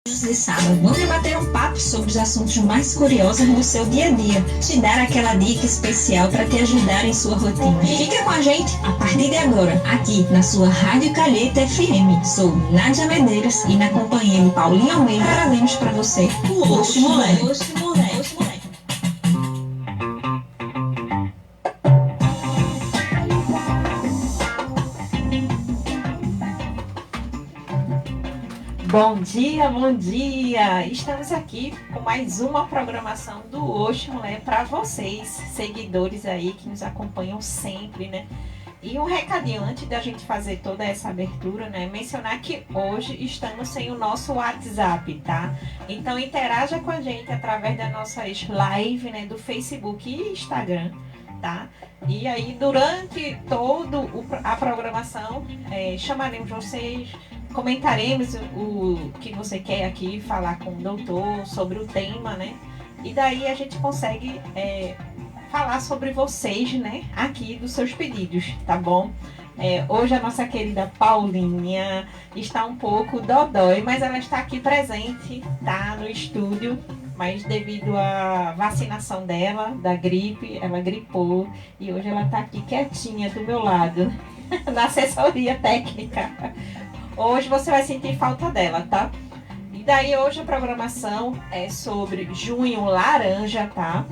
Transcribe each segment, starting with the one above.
De sábado, vamos bater um papo sobre os assuntos mais curiosos do seu dia a dia, te dar aquela dica especial para te ajudar em sua rotina. Fica com a gente a partir de agora, aqui na sua Rádio Calheta FM. Sou Nádia Medeiros e na companhia de Paulinho Almeida trazemos para você o Oxe Moleque. Bom dia, bom dia! Estamos aqui com mais uma programação do Oxe Mulher para vocês, seguidores aí que nos acompanham sempre, né? E um recadinho antes da gente fazer toda essa abertura, né? Mencionar que hoje estamos sem o nosso WhatsApp, tá? Então interaja com a gente através das nossas lives, né? Do Facebook e Instagram, tá? E aí durante toda a programação chamaremos vocês, comentaremos o que você quer aqui falar com o doutor sobre o tema, né? E daí a gente consegue falar sobre vocês, né? Aqui dos seus pedidos, tá bom? Hoje a nossa querida Paulinha está um pouco dodói, mas ela está aqui presente, tá? No estúdio, mas devido à vacinação dela, da gripe, ela gripou e hoje ela está aqui quietinha do meu lado, na assessoria técnica. Hoje você vai sentir falta dela, tá? E daí hoje a programação é sobre Junho Laranja, tá?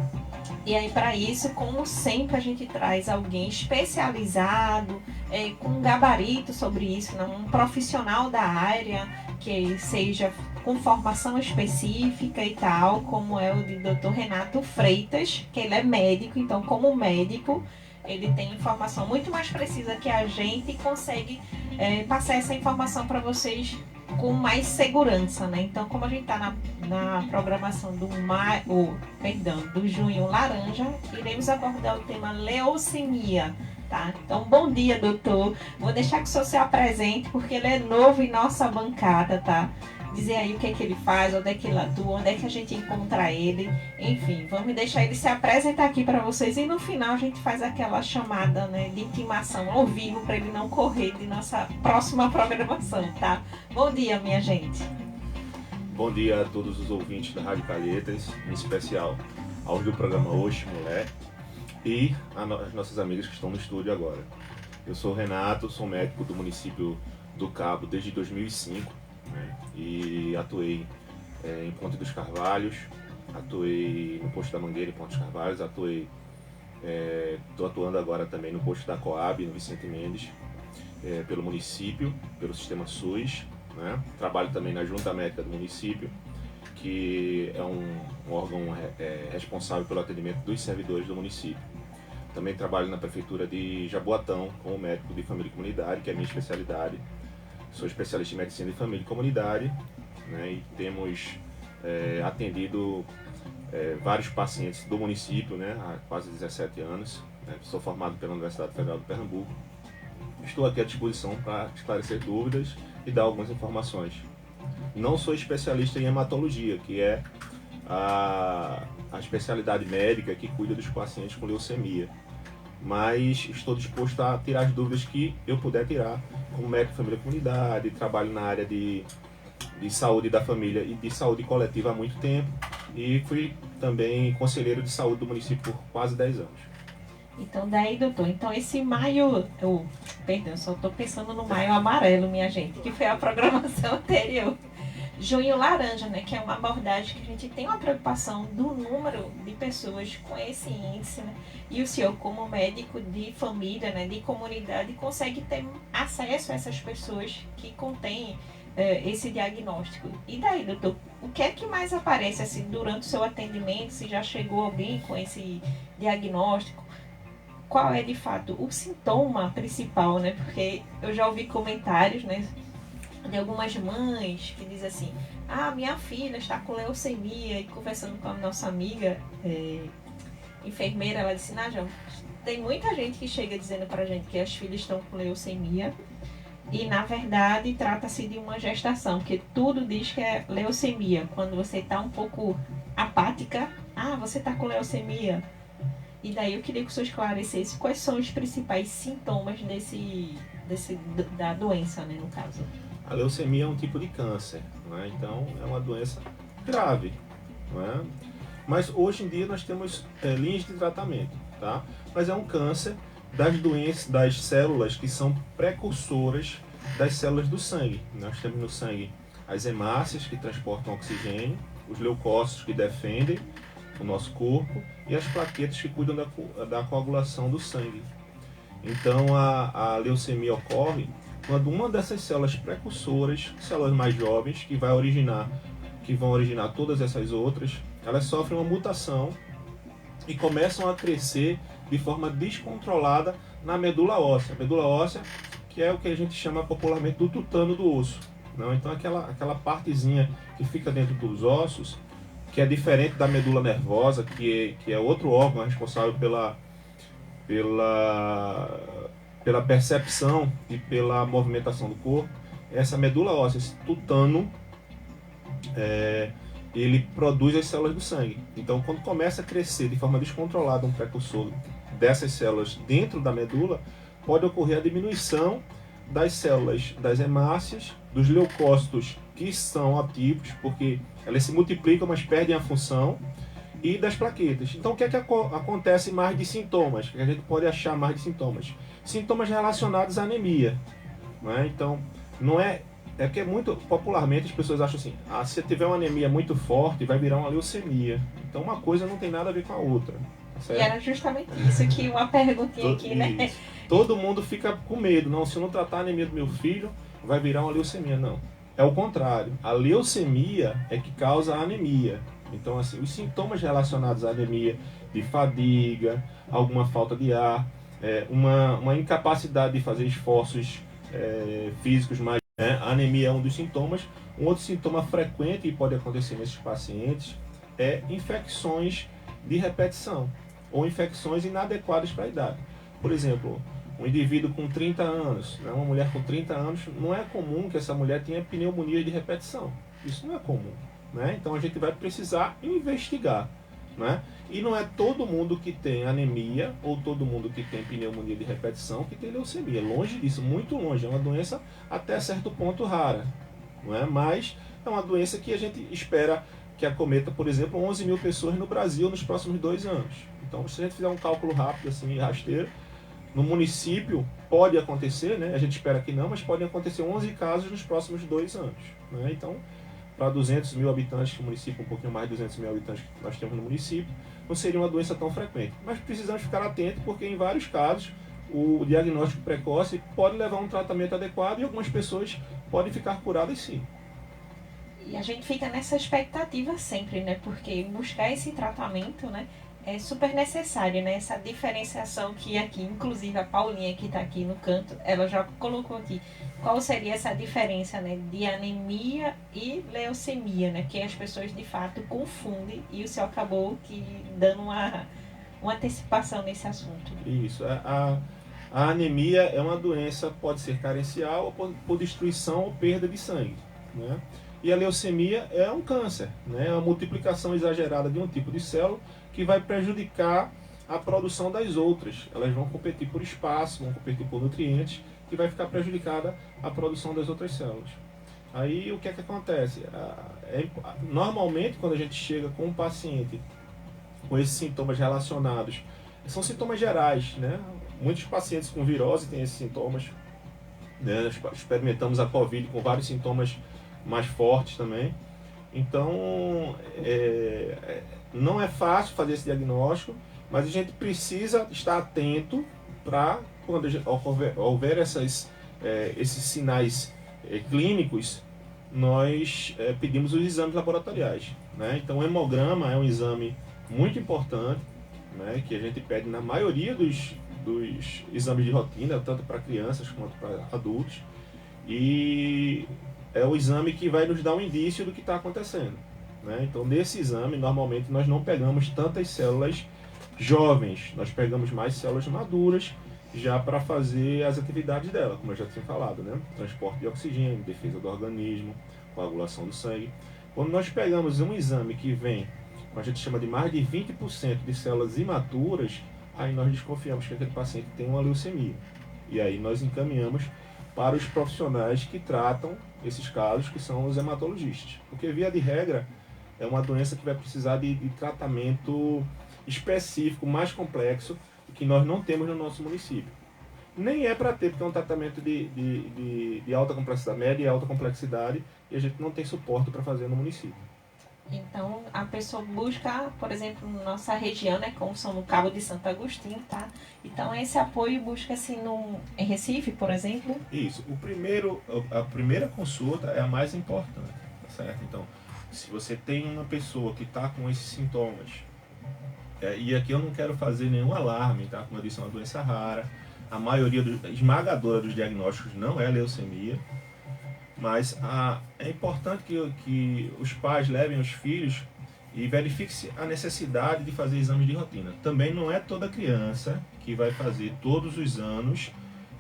E aí para isso, como sempre, a gente traz alguém especializado, com um gabarito sobre isso, né? Um profissional da área, que seja com formação específica e tal, como é o de Dr. Renato Freitas, que ele é médico, então como médico, ele tem informação muito mais precisa que a gente e consegue passar essa informação para vocês com mais segurança, né? Então, como a gente está na programação do Junho Laranja, iremos abordar o tema leucemia, tá? Então, bom dia, doutor. Vou deixar que o senhor se apresente, porque ele é novo em nossa bancada, tá? Dizer aí o que é que ele faz, onde é que ele atua, onde é que a gente encontra ele. Enfim, vamos deixar ele se apresentar aqui para vocês e no final a gente faz aquela chamada, né, de intimação ao vivo para ele não correr de nossa próxima programação, tá? Bom dia, minha gente. Bom dia a todos os ouvintes da Rádio Calhetas, em especial aos do programa Oxe Mulher e as nossas amigas que estão no estúdio agora. Eu sou o Renato, sou médico do município do Cabo desde 2005. E atuei em Ponte dos Carvalhos, atuei no posto da Mangueira em Ponte dos Carvalhos, estou atuando agora também no posto da Coab, no Vicente Mendes, pelo município, pelo sistema SUS, né? Trabalho também na Junta Médica do município, que é um órgão responsável pelo atendimento dos servidores do município. Também trabalho na prefeitura de Jaboatão como médico de família e comunidade, que é a minha especialidade. Sou especialista em medicina de família e comunidade, né, e temos atendido vários pacientes do município, né, há quase 17 anos. Né, sou formado pela Universidade Federal de Pernambuco. Estou aqui à disposição para esclarecer dúvidas e dar algumas informações. Não sou especialista em hematologia, que é a especialidade médica que cuida dos pacientes com leucemia. Mas estou disposto a tirar as dúvidas que eu puder tirar como médico de família e comunidade, trabalho na área de saúde da família e de saúde coletiva há muito tempo e fui também conselheiro de saúde do município por quase 10 anos. Então daí, doutor, então esse maio, perdão, só estou pensando no maio amarelo, minha gente, que foi a programação anterior. Junho Laranja, né, que é uma abordagem que a gente tem uma preocupação do número de pessoas com esse índice, né, e o senhor como médico de família, né, de comunidade, consegue ter acesso a essas pessoas que contêm esse diagnóstico. E daí, doutor, o que é que mais aparece assim, durante o seu atendimento, se já chegou alguém com esse diagnóstico? Qual é de fato o sintoma principal, né, porque eu já ouvi comentários, né, de algumas mães que dizem assim: minha filha está com leucemia, e conversando com a nossa amiga enfermeira, ela disse: Nádia, tem muita gente que chega dizendo pra gente que as filhas estão com leucemia e na verdade trata-se de uma gestação, porque tudo diz que é leucemia. Quando você está um pouco apática, você está com leucemia. E daí eu queria que o senhor esclarecesse quais são os principais sintomas da doença, né, no caso. a leucemia é um tipo de câncer, né? Então é uma doença grave, né? Mas hoje em dia nós temos linhas de tratamento, tá? Mas é um câncer das doenças, das células que são precursoras das células do sangue. Nós temos no sangue as hemácias, que transportam oxigênio, os leucócitos, que defendem o nosso corpo, e as plaquetas, que cuidam da coagulação do sangue. Então a leucemia ocorre quando uma dessas células precursoras, células mais jovens, que vão originar todas essas outras, elas sofrem uma mutação e começam a crescer de forma descontrolada na medula óssea. A medula óssea, que é o que a gente chama popularmente do tutano do osso. Não? Então aquela partezinha que fica dentro dos ossos, que é diferente da medula nervosa, que é outro órgão responsável pela percepção e pela movimentação do corpo. Essa medula óssea, esse tutano, ele produz as células do sangue. Então, quando começa a crescer de forma descontrolada um precursor dessas células dentro da medula, pode ocorrer a diminuição das células das hemácias, dos leucócitos, que são ativos, porque elas se multiplicam, mas perdem a função, e das plaquetas. Então, o que é que acontece mais de sintomas? Que a gente pode achar mais de sintomas? Sintomas relacionados à anemia. Né? Então, não é... É que muito popularmente as pessoas acham assim, se você tiver uma anemia muito forte, vai virar uma leucemia. Então, uma coisa não tem nada a ver com a outra. Certo? E era justamente isso que uma perguntinha aqui, né? Todo mundo fica com medo. Não, se eu não tratar a anemia do meu filho, vai virar uma leucemia. Não. É o contrário. A leucemia é que causa a anemia. Então, assim, os sintomas relacionados à anemia, de fadiga, alguma falta de ar, uma incapacidade de fazer esforços físicos mais... A anemia é um dos sintomas. Um outro sintoma frequente, e pode acontecer nesses pacientes, é infecções de repetição ou infecções inadequadas para a idade. Por exemplo, um indivíduo com 30 anos, uma mulher com 30 anos, não é comum que essa mulher tenha pneumonia de repetição. Isso não é comum. Então a gente vai precisar investigar. E não é todo mundo que tem anemia ou todo mundo que tem pneumonia de repetição que tem leucemia. Longe disso, muito longe. É uma doença até certo ponto rara. Mas é uma doença que a gente espera que acometa, por exemplo, 11 mil pessoas no Brasil nos próximos 2 anos. Então, se a gente fizer um cálculo rápido, assim, rasteiro, no município pode acontecer, a gente espera que não, mas podem acontecer 11 casos nos próximos 2 anos. Então, para 200 mil habitantes, que o município, um pouquinho mais de 200 mil habitantes que nós temos no município, não seria uma doença tão frequente. Mas precisamos ficar atentos, porque em vários casos o diagnóstico precoce pode levar a um tratamento adequado e algumas pessoas podem ficar curadas sim. E a gente fica nessa expectativa sempre, porque buscar esse tratamento, é super necessário, essa diferenciação que aqui, inclusive a Paulinha que está aqui no canto, ela já colocou aqui, qual seria essa diferença, de anemia e leucemia, que as pessoas de fato confundem, e o senhor acabou dando uma antecipação nesse assunto. Isso, a anemia é uma doença, pode ser carencial ou por destruição ou perda de sangue, E a leucemia é um câncer, é uma multiplicação exagerada de um tipo de célula que vai prejudicar a produção das outras. Elas vão competir por espaço, vão competir por nutrientes, que vai ficar prejudicada a produção das outras células. Aí o que é que acontece? Normalmente, quando a gente chega com um paciente com esses sintomas relacionados, são sintomas gerais, Muitos pacientes com virose têm esses sintomas, Nós experimentamos a COVID com vários sintomas mais fortes também. Então, não é fácil fazer esse diagnóstico, mas a gente precisa estar atento para, quando houver esses sinais clínicos, nós pedimos os exames laboratoriais. Então, o hemograma é um exame muito importante, que a gente pede na maioria dos exames de rotina, tanto para crianças quanto para adultos. E é o exame que vai nos dar um indício do que está acontecendo. Então, nesse exame, normalmente, nós não pegamos tantas células jovens, nós pegamos mais células maduras, já para fazer as atividades dela, como eu já tinha falado, transporte de oxigênio, defesa do organismo, coagulação do sangue. Quando nós pegamos um exame que vem, a gente chama de mais de 20% de células imaturas, aí nós desconfiamos que aquele paciente tem uma leucemia. E aí nós encaminhamos para os profissionais que tratam esses casos, que são os hematologistas. Porque, via de regra, é uma doença que vai precisar de tratamento específico, mais complexo, que nós não temos no nosso município. Nem é para ter, porque é um tratamento de alta complexidade, média e alta complexidade, e a gente não tem suporte para fazer no município. Então, a pessoa busca, por exemplo, na nossa região, né, como são no Cabo de Santo Agostinho, tá? Então, esse apoio busca-se em Recife, por exemplo? Isso. A primeira consulta é a mais importante, tá certo? Então, se você tem uma pessoa que está com esses sintomas, e aqui eu não quero fazer nenhum alarme, tá? Como eu disse, é uma doença rara, a maioria esmagadora dos diagnósticos não é leucemia, mas é importante que os pais levem os filhos e verifiquem a necessidade de fazer exames de rotina. Também não é toda criança que vai fazer todos os anos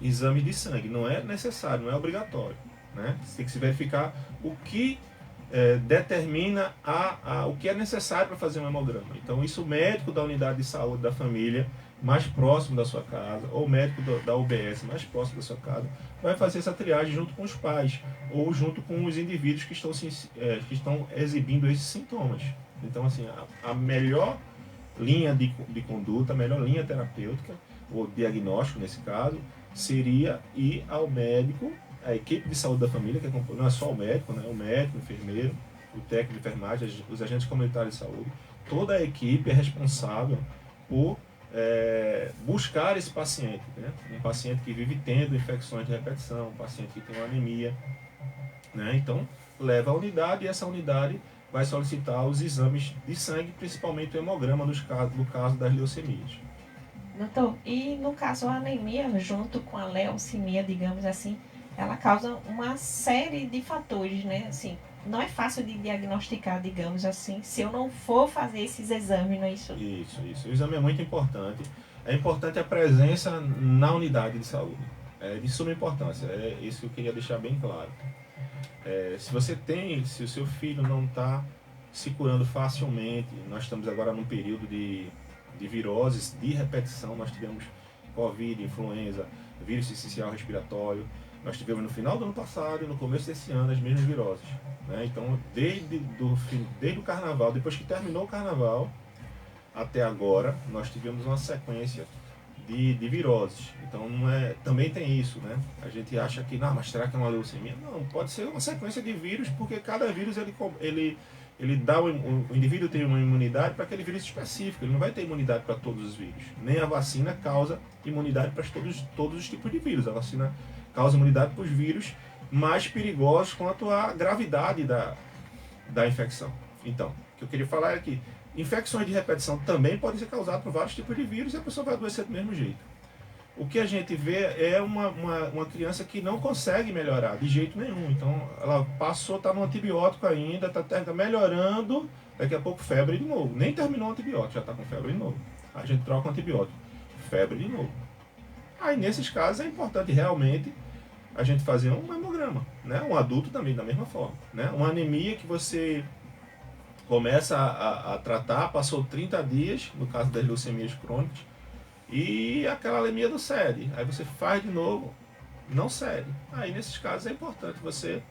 exames de sangue. Não é necessário, não é obrigatório, né? Você tem que se verificar o que determina o que é necessário para fazer um hemograma. Então, isso o médico da unidade de saúde da família mais próximo da sua casa, ou o médico da UBS mais próximo da sua casa, vai fazer essa triagem junto com os pais, ou junto com os indivíduos que estão exibindo esses sintomas. Então, assim, a melhor linha de conduta, a melhor linha terapêutica, ou diagnóstico nesse caso, seria ir ao médico, a equipe de saúde da família, que não é só o médico, né? O médico, o enfermeiro, o técnico de enfermagem, os agentes comunitários de saúde, toda a equipe é responsável por buscar esse paciente, né? Um paciente que vive tendo infecções de repetição, um paciente que tem uma anemia, né? Então, leva a unidade e essa unidade vai solicitar os exames de sangue, principalmente o hemograma no caso das leucemias. Doutor, e no caso a anemia, junto com a leucemia, digamos assim, ela causa uma série de fatores, né? Assim, não é fácil de diagnosticar, digamos assim, se eu não for fazer esses exames, não é isso? Isso. O exame é muito importante. É importante a presença na unidade de saúde. É de suma importância. É isso que eu queria deixar bem claro. Se o seu filho não está se curando facilmente, nós estamos agora num período de viroses de repetição, nós tivemos Covid, influenza, vírus essencial respiratório, nós tivemos no final do ano passado e no começo desse ano as mesmas viroses, né? Então, desde o carnaval, depois que terminou o carnaval, até agora, nós tivemos uma sequência de viroses. Então, também tem isso, né? A gente acha que, não, mas será que é uma leucemia? Não, pode ser uma sequência de vírus, porque cada vírus, ele dá o indivíduo tem uma imunidade para aquele vírus específico, ele não vai ter imunidade para todos os vírus. Nem a vacina causa imunidade para todos os tipos de vírus. A vacina causa imunidade para os vírus mais perigosos quanto à gravidade da infecção. Então, o que eu queria falar é que infecções de repetição também podem ser causadas por vários tipos de vírus e a pessoa vai adoecer do mesmo jeito. O que a gente vê é uma criança que não consegue melhorar de jeito nenhum. Então, ela está no antibiótico ainda, está melhorando, daqui a pouco febre de novo. Nem terminou o antibiótico, já está com febre de novo. A gente troca o antibiótico, febre de novo. Aí, nesses casos, é importante realmente a gente fazer um hemograma, né? Um adulto também, da mesma forma, né? Uma anemia que você começa a tratar, passou 30 dias, no caso das leucemias crônicas, e aquela anemia não cede. Aí você faz de novo, não cede. Aí, nesses casos, é importante você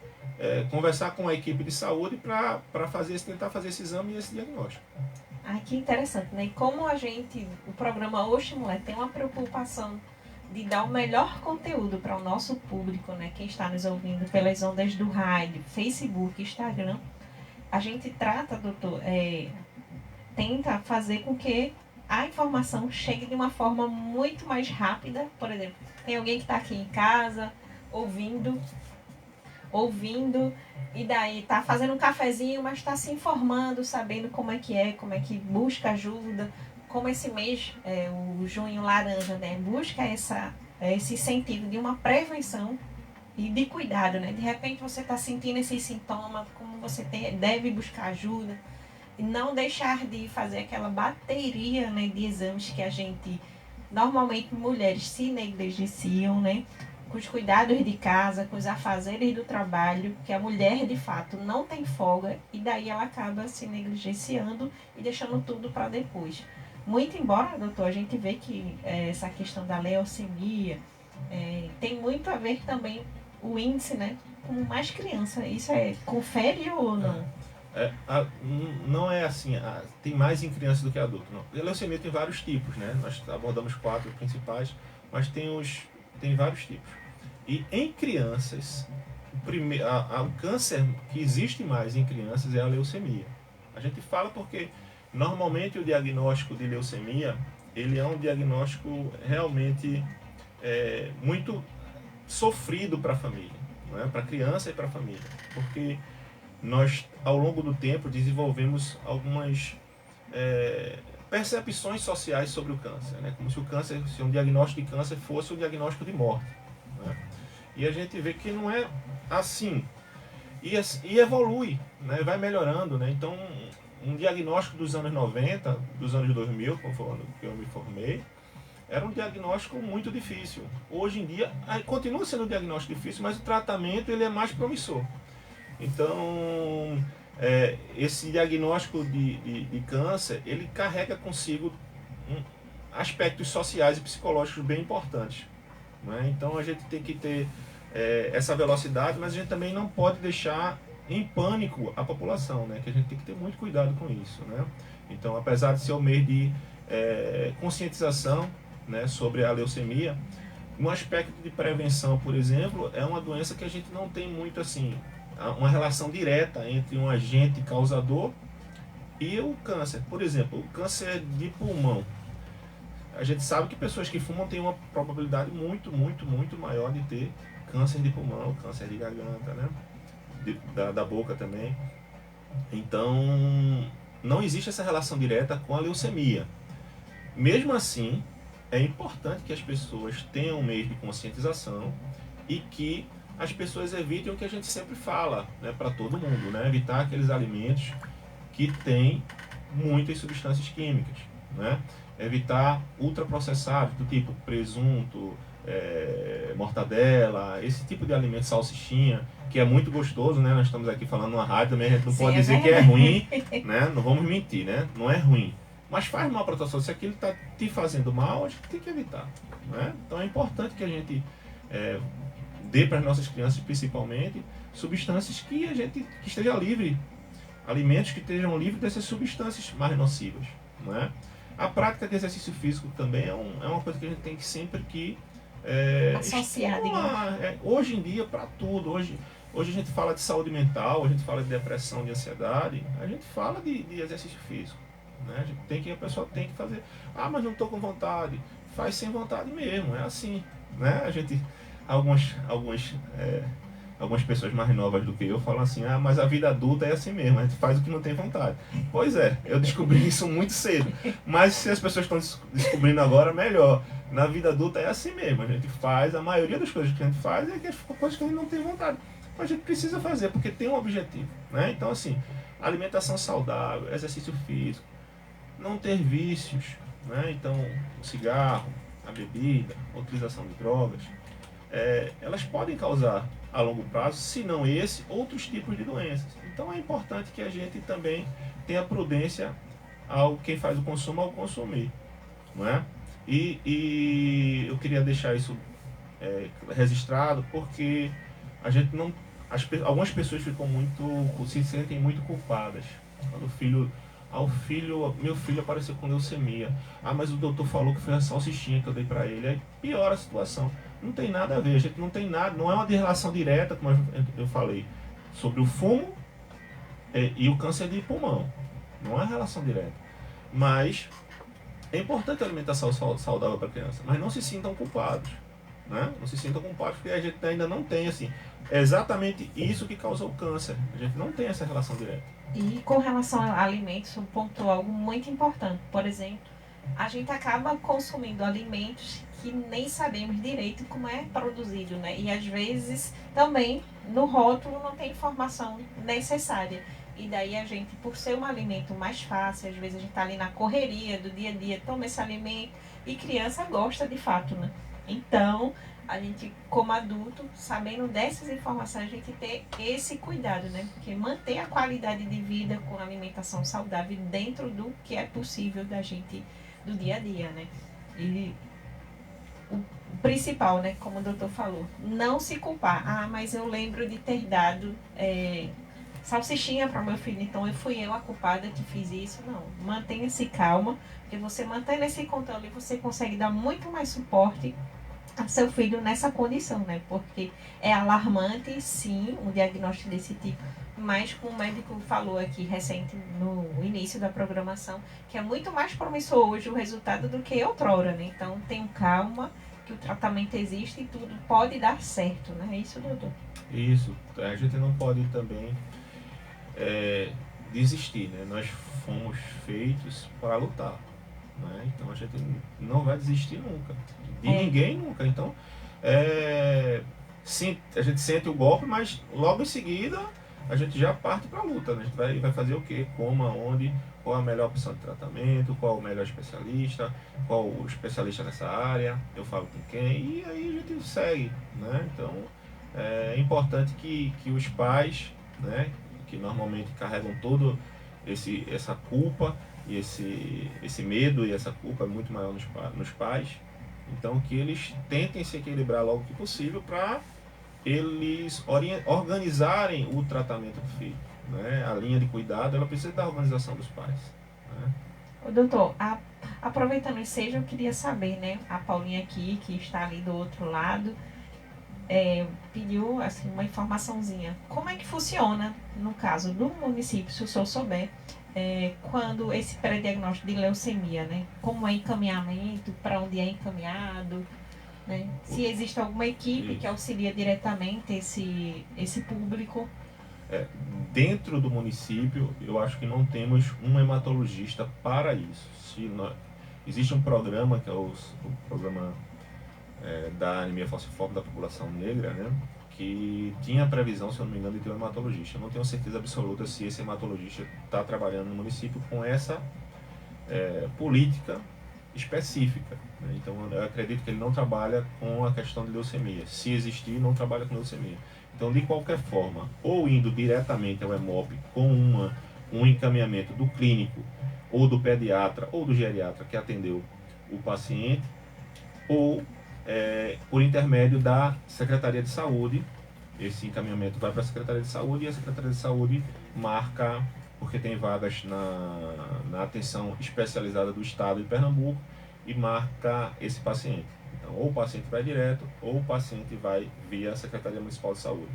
conversar com a equipe de saúde para tentar fazer esse exame e esse diagnóstico. Ah, que interessante, né? E como o programa Oxe Mulher tem uma preocupação de dar o melhor conteúdo para o nosso público, né? Quem está nos ouvindo pelas ondas do rádio, Facebook, Instagram, a gente trata, doutor, tenta fazer com que a informação chegue de uma forma muito mais rápida. Por exemplo, tem alguém que está aqui em casa, ouvindo, e daí está fazendo um cafezinho, mas está se informando, sabendo como é que busca ajuda, como esse mês, o Junho Laranja, né, busca esse sentido de uma prevenção e de cuidado, né? De repente você está sentindo esses sintomas, como você deve buscar ajuda, e não deixar de fazer aquela bateria, né, de exames que a gente, normalmente mulheres se negligenciam, né? Com os cuidados de casa, com os afazeres do trabalho, que a mulher de fato não tem folga e daí ela acaba se negligenciando e deixando tudo para depois. Muito embora, doutor, a gente vê que essa questão da leucemia tem muito a ver também o índice, né, com mais criança. Isso confere ou não? Não é assim, tem mais em criança do que adulto. Não. A leucemia tem vários tipos, né? Nós abordamos 4 principais, mas tem vários tipos. E em crianças, o câncer que existe mais em crianças é a leucemia. A gente fala porque normalmente o diagnóstico de leucemia, ele é um diagnóstico realmente muito sofrido para a família, né? Para a criança e para a família, porque nós, ao longo do tempo, desenvolvemos algumas percepções sociais sobre o câncer, né? Como se um diagnóstico de câncer fosse um diagnóstico de morte, né? E a gente vê que não é assim. E evolui, né? Vai melhorando, né? Então, um diagnóstico dos anos 90, dos anos 2000, como foi o ano que eu me formei, era um diagnóstico muito difícil. Hoje em dia, continua sendo um diagnóstico difícil, mas o tratamento ele é mais promissor. Então, esse diagnóstico de câncer, ele carrega consigo aspectos sociais e psicológicos bem importantes, né? Então, a gente tem que ter essa velocidade, mas a gente também não pode deixar em pânico a população, né? Que a gente tem que ter muito cuidado com isso, né? Então, apesar de ser o mês de conscientização, né, sobre a leucemia, no aspecto de prevenção, por exemplo, é uma doença que a gente não tem muito assim uma relação direta entre um agente causador e o câncer. Por exemplo, o câncer de pulmão. A gente sabe que pessoas que fumam têm uma probabilidade muito, muito, muito maior de ter câncer de pulmão, câncer de garganta, né? Da boca também. Então, não existe essa relação direta com a leucemia. Mesmo assim, é importante que as pessoas tenham um meio de conscientização e que as pessoas evitem o que a gente sempre fala, né, para todo mundo, né? Evitar aqueles alimentos que têm muitas substâncias químicas, né? Evitar ultraprocessados, do tipo presunto, mortadela, esse tipo de alimento, salsichinha, que é muito gostoso, né? Nós estamos aqui falando numa rádio também, a gente não pode dizer que é ruim, né? Não vamos mentir, né? Não é ruim. Mas faz mal para a tua saúde. Se aquilo está te fazendo mal, a gente tem que evitar, né? Então é importante que a gente dê para as nossas crianças, principalmente, substâncias que esteja livre, alimentos que estejam livres dessas substâncias mais nocivas, né? A prática de exercício físico também é uma coisa que a gente tem que sempre que associar, hoje em dia, para tudo. Hoje a gente fala de saúde mental, a gente fala de depressão, de ansiedade, a gente fala de exercício físico, né? A pessoa tem que fazer. Ah, mas não estou com vontade. Faz sem vontade mesmo, é assim, né? Algumas pessoas mais novas do que eu falam assim: ah, mas a vida adulta é assim mesmo, a gente faz o que não tem vontade. Pois é, eu descobri isso muito cedo, mas se as pessoas estão descobrindo agora, melhor. Na vida adulta é assim mesmo, a gente faz, a maioria das coisas que a gente faz é coisas que a gente não tem vontade, mas a gente precisa fazer porque tem um objetivo, né? Então, assim, alimentação saudável, exercício físico, não ter vícios, né? Então, o cigarro, a bebida, a utilização de drogas, elas podem causar a longo prazo, se não outros tipos de doenças. Então é importante que a gente também tenha prudência quem faz o consumo ao consumir, não é? E eu queria deixar isso registrado porque a gente não, algumas pessoas se sentem muito culpadas quando meu filho apareceu com leucemia. Ah, mas o doutor falou que foi a salsichinha que eu dei para ele. Aí piora a situação. Não tem nada a ver, a gente não tem nada, não é uma relação direta, como eu falei, sobre o fumo e o câncer de pulmão. Não é relação direta. Mas é importante a alimentação saudável para a criança, mas não se sintam culpados, né? Não se sintam culpados porque a gente ainda não tem assim, exatamente isso que causou o câncer. A gente não tem essa relação direta. E com relação a alimentos, um ponto algo muito importante. Por exemplo, a gente acaba consumindo alimentos que nem sabemos direito como é produzido, né? E às vezes também no rótulo não tem informação necessária. E daí a gente, por ser um alimento mais fácil, às vezes a gente está ali na correria do dia a dia, toma esse alimento e criança gosta de fato, né? Então, a gente, como adulto, sabendo dessas informações, a gente ter esse cuidado, né? Porque manter a qualidade de vida com alimentação saudável dentro do que é possível da gente, do dia a dia, né? E o principal, né, como o doutor falou, não se culpar. Ah, mas eu lembro de ter dado salsichinha para o meu filho, então fui eu a culpada que fiz isso. Não, mantenha-se calma, porque você mantendo esse controle, você consegue dar muito mais suporte a seu filho nessa condição, né? Porque é alarmante, sim, um diagnóstico desse tipo, mas como o médico falou aqui recente no início da programação, que é muito mais promissor hoje o resultado do que outrora, né? Então tenham calma, que o tratamento existe e tudo pode dar certo, né? É isso, doutor? Isso, a gente não pode também desistir, né? Nós fomos feitos para lutar, né? Então a gente não vai desistir nunca, de ninguém nunca. Então sim, a gente sente o golpe, mas logo em seguida a gente já parte para a luta, né? A gente vai fazer o quê? Como, aonde, qual a melhor opção de tratamento, qual o melhor especialista, qual o especialista nessa área, eu falo com quem, e aí a gente segue, né? Então é importante que os pais, né, que normalmente carregam todo essa culpa e esse medo, e essa culpa é muito maior nos pais, então que eles tentem se equilibrar logo que possível para eles organizarem o tratamento do filho, né? A linha de cuidado, ela precisa da organização dos pais, né? Ô, doutor, aproveitando o ensejo, eu queria saber, né, a Paulinha aqui, que está ali do outro lado, pediu assim, uma informaçãozinha. Como é que funciona, no caso do município, se o senhor souber, quando esse pré-diagnóstico de leucemia, né? Como é encaminhamento, para onde é encaminhado, né? Se existe alguma equipe que auxilia diretamente esse público. Dentro do município, eu acho que não temos um hematologista para isso. Existe um programa, que é o programa da anemia falciforme da população negra, né? Que tinha a previsão, se eu não me engano, de ter um hematologista. Eu não tenho certeza absoluta se esse hematologista está trabalhando no município com essa política específica, né? Então eu acredito que ele não trabalha com a questão de leucemia. Se existir, não trabalha com leucemia. Então, de qualquer forma, ou indo diretamente ao Hemop com um encaminhamento do clínico, ou do pediatra, ou do geriatra que atendeu o paciente, ou por intermédio da Secretaria de Saúde, esse encaminhamento vai para a Secretaria de Saúde, e a Secretaria de Saúde marca, porque tem vagas na atenção especializada do Estado de Pernambuco, e marca esse paciente. Então, ou o paciente vai direto, ou o paciente vai via a Secretaria Municipal de Saúde.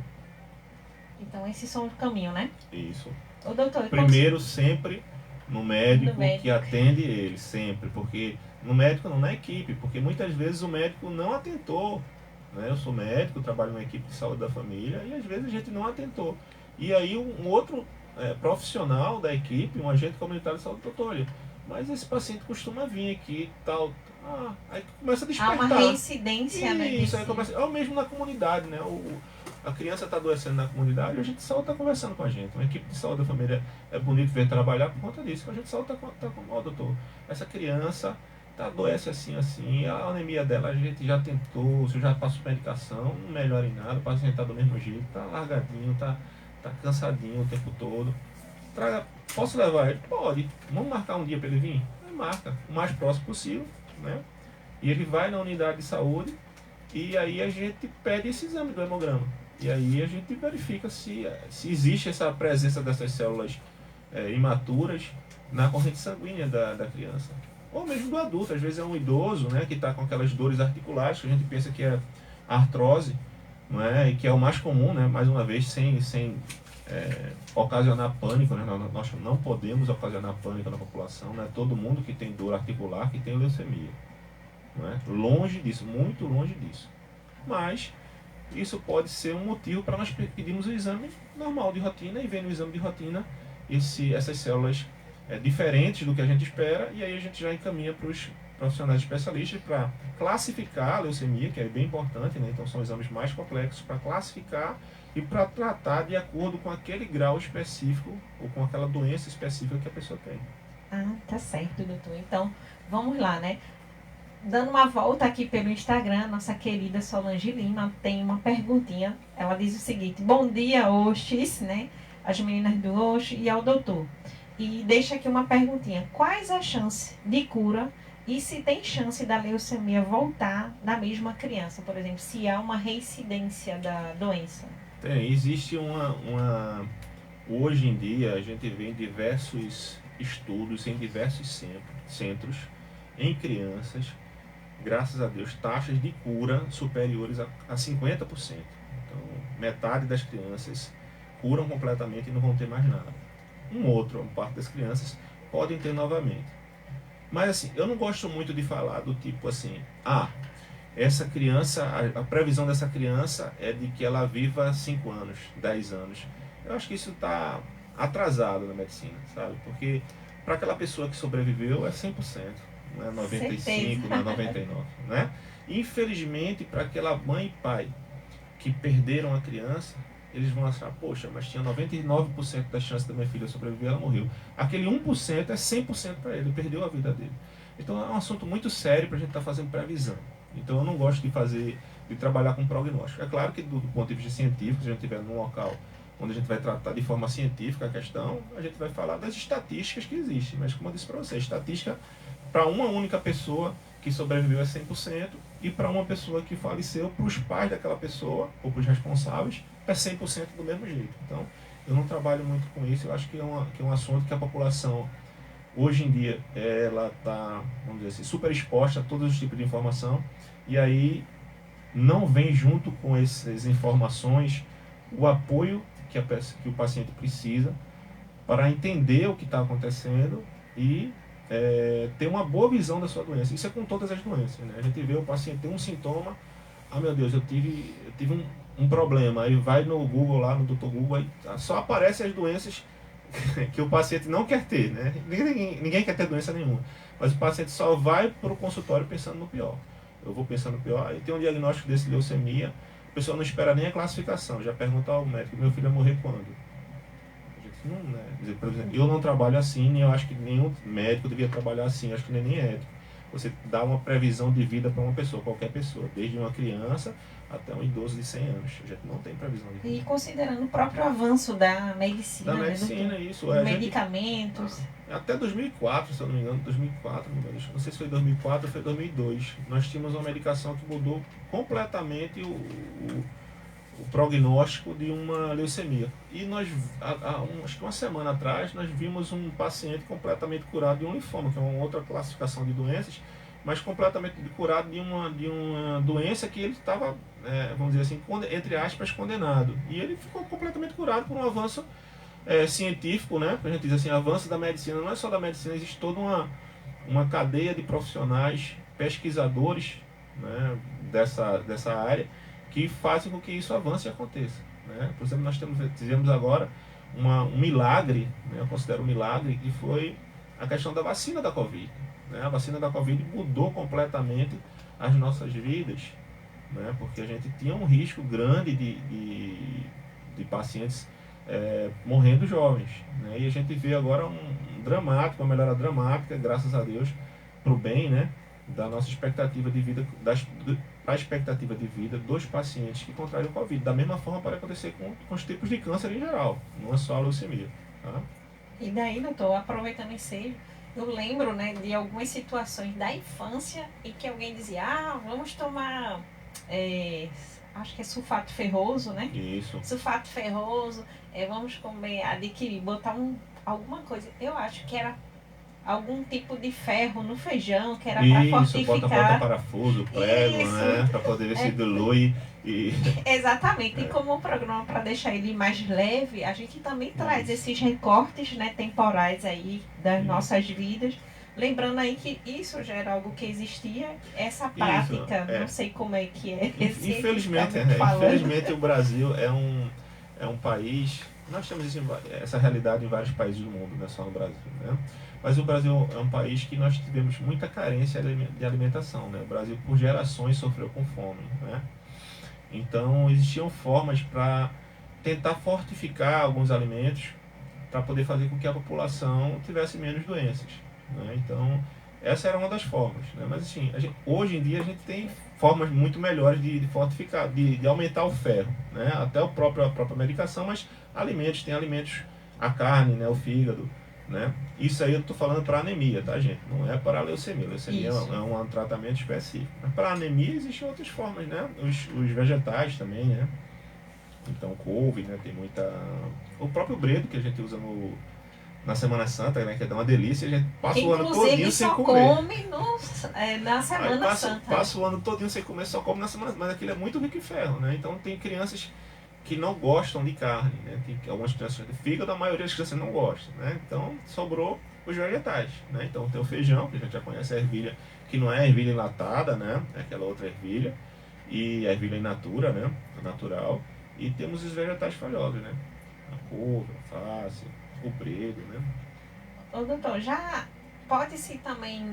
Então, esses são o caminho, né? Isso. Ô, doutor, primeiro, sempre no médico que atende ele, sempre. Porque no médico, não na equipe, porque muitas vezes o médico não atentou, né? Eu sou médico, trabalho numa equipe de saúde da família, e às vezes a gente não atentou. E aí um outro profissional da equipe, um agente comunitário de saúde, doutor, olha, mas esse paciente costuma vir aqui, tal. Aí começa a despertar. Há uma reincidência, né? Isso, aí começa, ou mesmo na comunidade, né? A criança está adoecendo na comunidade, a gente de saúde está conversando com a gente. Uma equipe de saúde da família é bonito ver trabalhar por conta disso. A gente de saúde está com, doutor, essa criança adoece assim, a anemia dela a gente já tentou, você já passou medicação, não melhora em nada, o paciente está do mesmo jeito, está largadinho, está cansadinho o tempo todo. Posso levar ele? Pode. Vamos marcar um dia para ele vir? Ele marca, o mais próximo possível, né? E ele vai na unidade de saúde e aí a gente pede esse exame do hemograma. E aí a gente verifica se existe essa presença dessas células imaturas na corrente sanguínea da criança. Ou mesmo do adulto, às vezes é um idoso, né, que está com aquelas dores articulares, que a gente pensa que é artrose, não é? E que é o mais comum, né, mais uma vez, sem ocasionar pânico, né? Nós não podemos ocasionar pânico na população, não é todo mundo que tem dor articular que tem leucemia. Não é? Longe disso, muito longe disso. Mas isso pode ser um motivo para nós pedirmos o exame normal de rotina e ver no exame de rotina essas células diferentes do que a gente espera, e aí a gente já encaminha para os profissionais especialistas para classificar a leucemia, que é bem importante, né? Então são exames mais complexos para classificar e para tratar de acordo com aquele grau específico ou com aquela doença específica que a pessoa tem. Ah, tá certo, doutor. Então, vamos lá, né? Dando uma volta aqui pelo Instagram, nossa querida Solange Lima tem uma perguntinha. Ela diz o seguinte: bom dia, Oxis, né? As meninas do Oxi e ao doutor. E deixa aqui uma perguntinha: quais as chances de cura E se tem chance da leucemia voltar na mesma criança, por exemplo, se há uma reincidência da doença? Existe hoje em dia, a gente vê em diversos estudos, em diversos centros, em crianças, graças a Deus, taxas de cura superiores a 50%. Então, metade das crianças curam completamente e não vão ter mais nada. Uma parte das crianças podem ter novamente. Mas assim, eu não gosto muito de falar do tipo assim, essa criança, a previsão dessa criança é de que ela viva 5 anos, 10 anos. Eu acho que isso está atrasado na medicina, sabe? Porque para aquela pessoa que sobreviveu é 100%, não é 95%, não é 99%, né? Infelizmente, para aquela mãe e pai que perderam a criança, eles vão achar, poxa, mas tinha 99% da chance da minha filha sobreviver, ela morreu. Aquele 1% é 100% para ele perdeu a vida dele. Então é um assunto muito sério para a gente estar fazendo previsão. Então eu não gosto de trabalhar com prognóstico. É claro que do ponto de vista científico, se a gente estiver num local onde a gente vai tratar de forma científica a questão, a gente vai falar das estatísticas que existem. Mas como eu disse para você, a estatística para uma única pessoa que sobreviveu é 100%, e para uma pessoa que faleceu, para os pais daquela pessoa, ou para os responsáveis, é 100% do mesmo jeito. Então, eu não trabalho muito com isso. Eu acho que é um assunto que a população, hoje em dia, ela está, vamos dizer assim, super exposta a todos os tipos de informação, e aí não vem junto com essas informações o apoio que o paciente precisa para entender o que está acontecendo e ter uma boa visão da sua doença. Isso é com todas as doenças, né? A gente vê o paciente tem um sintoma, meu Deus, eu tive um problema, aí vai no Google lá, no Dr. Google, aí só aparecem as doenças que o paciente não quer ter, né? Ninguém quer ter doença nenhuma, mas o paciente só vai para o consultório pensando no pior. Eu vou pensando no pior, aí tem um diagnóstico desse de leucemia, a pessoa não espera nem a classificação, já pergunta ao médico, meu filho vai morrer quando? Não, né? Por exemplo, eu não trabalho assim, nem eu acho que nenhum médico devia trabalhar assim, acho que nem é ético. Você dá uma previsão de vida para uma pessoa, qualquer pessoa, desde uma criança até um idoso de 100 anos. A gente não tem previsão de vida. E considerando o próprio avanço da medicina, isso. Medicamentos. Até 2004, se eu não me engano, 2004, não sei se foi 2004 ou foi 2002, nós tínhamos uma medicação que mudou completamente o prognóstico de uma leucemia. E nós, acho que uma semana atrás, nós vimos um paciente completamente curado de um linfoma, que é uma outra classificação de doenças, mas completamente curado de uma doença que ele estava, vamos dizer assim, entre aspas, condenado. E ele ficou completamente curado por um avanço científico, né? A gente diz assim, avanço da medicina. Não é só da medicina, existe toda uma cadeia de profissionais, pesquisadores, né, dessa área, que fazem com que isso avance e aconteça, né? Por exemplo, nós tivemos agora um milagre, né? Eu considero um milagre, que foi a questão da vacina da Covid, né? A vacina da Covid mudou completamente as nossas vidas, né? Porque a gente tinha um risco grande de pacientes morrendo jovens, né? E a gente vê agora uma melhora dramática, graças a Deus, para o bem, né, da nossa expectativa de vida, a expectativa de vida dos pacientes que contraem o Covid. Da mesma forma pode acontecer com os tipos de câncer em geral, não é só a leucemia. Tá? E daí, doutor, aproveitando esse, eu lembro, né, de algumas situações da infância em que alguém dizia, vamos tomar, acho que é sulfato ferroso, né? Isso. Sulfato ferroso, vamos comer, botar alguma coisa. Eu acho que era algum tipo de ferro no feijão, que era para fortificar. Isso, bota parafuso, prego, né? Para poder ver se dilui. Exatamente. E como um programa para deixar ele mais leve, a gente também traz esses recortes, né, temporais aí das nossas vidas. Lembrando aí que isso já era algo que existia, essa prática, não sei como é que é. Infelizmente o Brasil é um país, nós temos essa realidade em vários países do mundo, não é só no Brasil, né? Mas o Brasil é um país que nós tivemos muita carência de alimentação, né? O Brasil por gerações sofreu com fome, né? Então existiam formas para tentar fortificar alguns alimentos para poder fazer com que a população tivesse menos doenças, né? Então essa era uma das formas, né? Mas assim, hoje em dia a gente tem formas muito melhores de fortificar, de aumentar o ferro, né? Até a própria medicação, mas tem alimentos, a carne, né? O fígado, né? Isso aí eu estou falando para anemia, tá, gente? Não é para leucemia. Leucemia Isso. é um tratamento específico. Mas para anemia existem outras formas, né? Os vegetais também, né? Então, couve, né? Tem muita... O próprio bredo que a gente usa na Semana Santa, né? Que é uma delícia. A gente passa Que o ano inclusive todinho sem só comer. come na Aí Semana Santa. passa o ano todinho sem comer, só come na semana. Mas aquilo é muito rico em ferro, né? Então tem crianças que não gostam de carne, né? Tem algumas crianças de fígado, a maioria das crianças não gostam, né? Então sobrou os vegetais, né? Então tem o feijão, que a gente já conhece, a ervilha, que não é a ervilha enlatada, né? É aquela outra ervilha, e a ervilha in natura, né? Natural. E temos os vegetais folhosos, né? A couve, a alface, o bredo, né? Ô, doutor, já pode-se também,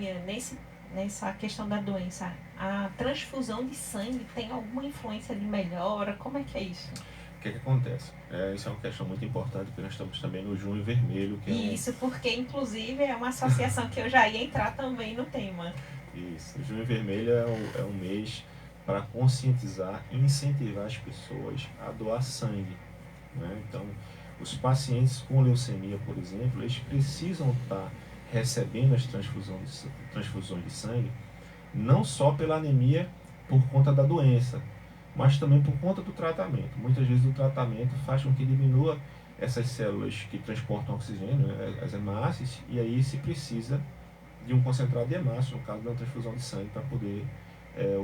nessa questão da doença, a transfusão de sangue tem alguma influência de melhora? Como é que é isso? O que acontece? Isso é uma questão muito importante, porque nós estamos também no Junho Vermelho, que é Isso, porque inclusive é uma associação que eu já ia entrar também no tema. Isso, o Junho Vermelho é um mês para conscientizar e incentivar as pessoas a doar sangue, né? Então, os pacientes com leucemia, por exemplo, eles precisam estar recebendo as transfusões de sangue, não só pela anemia por conta da doença, mas também por conta do tratamento. Muitas vezes o tratamento faz com que diminua essas células que transportam oxigênio, né, as hemácias, e aí se precisa de um concentrado de hemácia, no caso da transfusão de sangue, para poder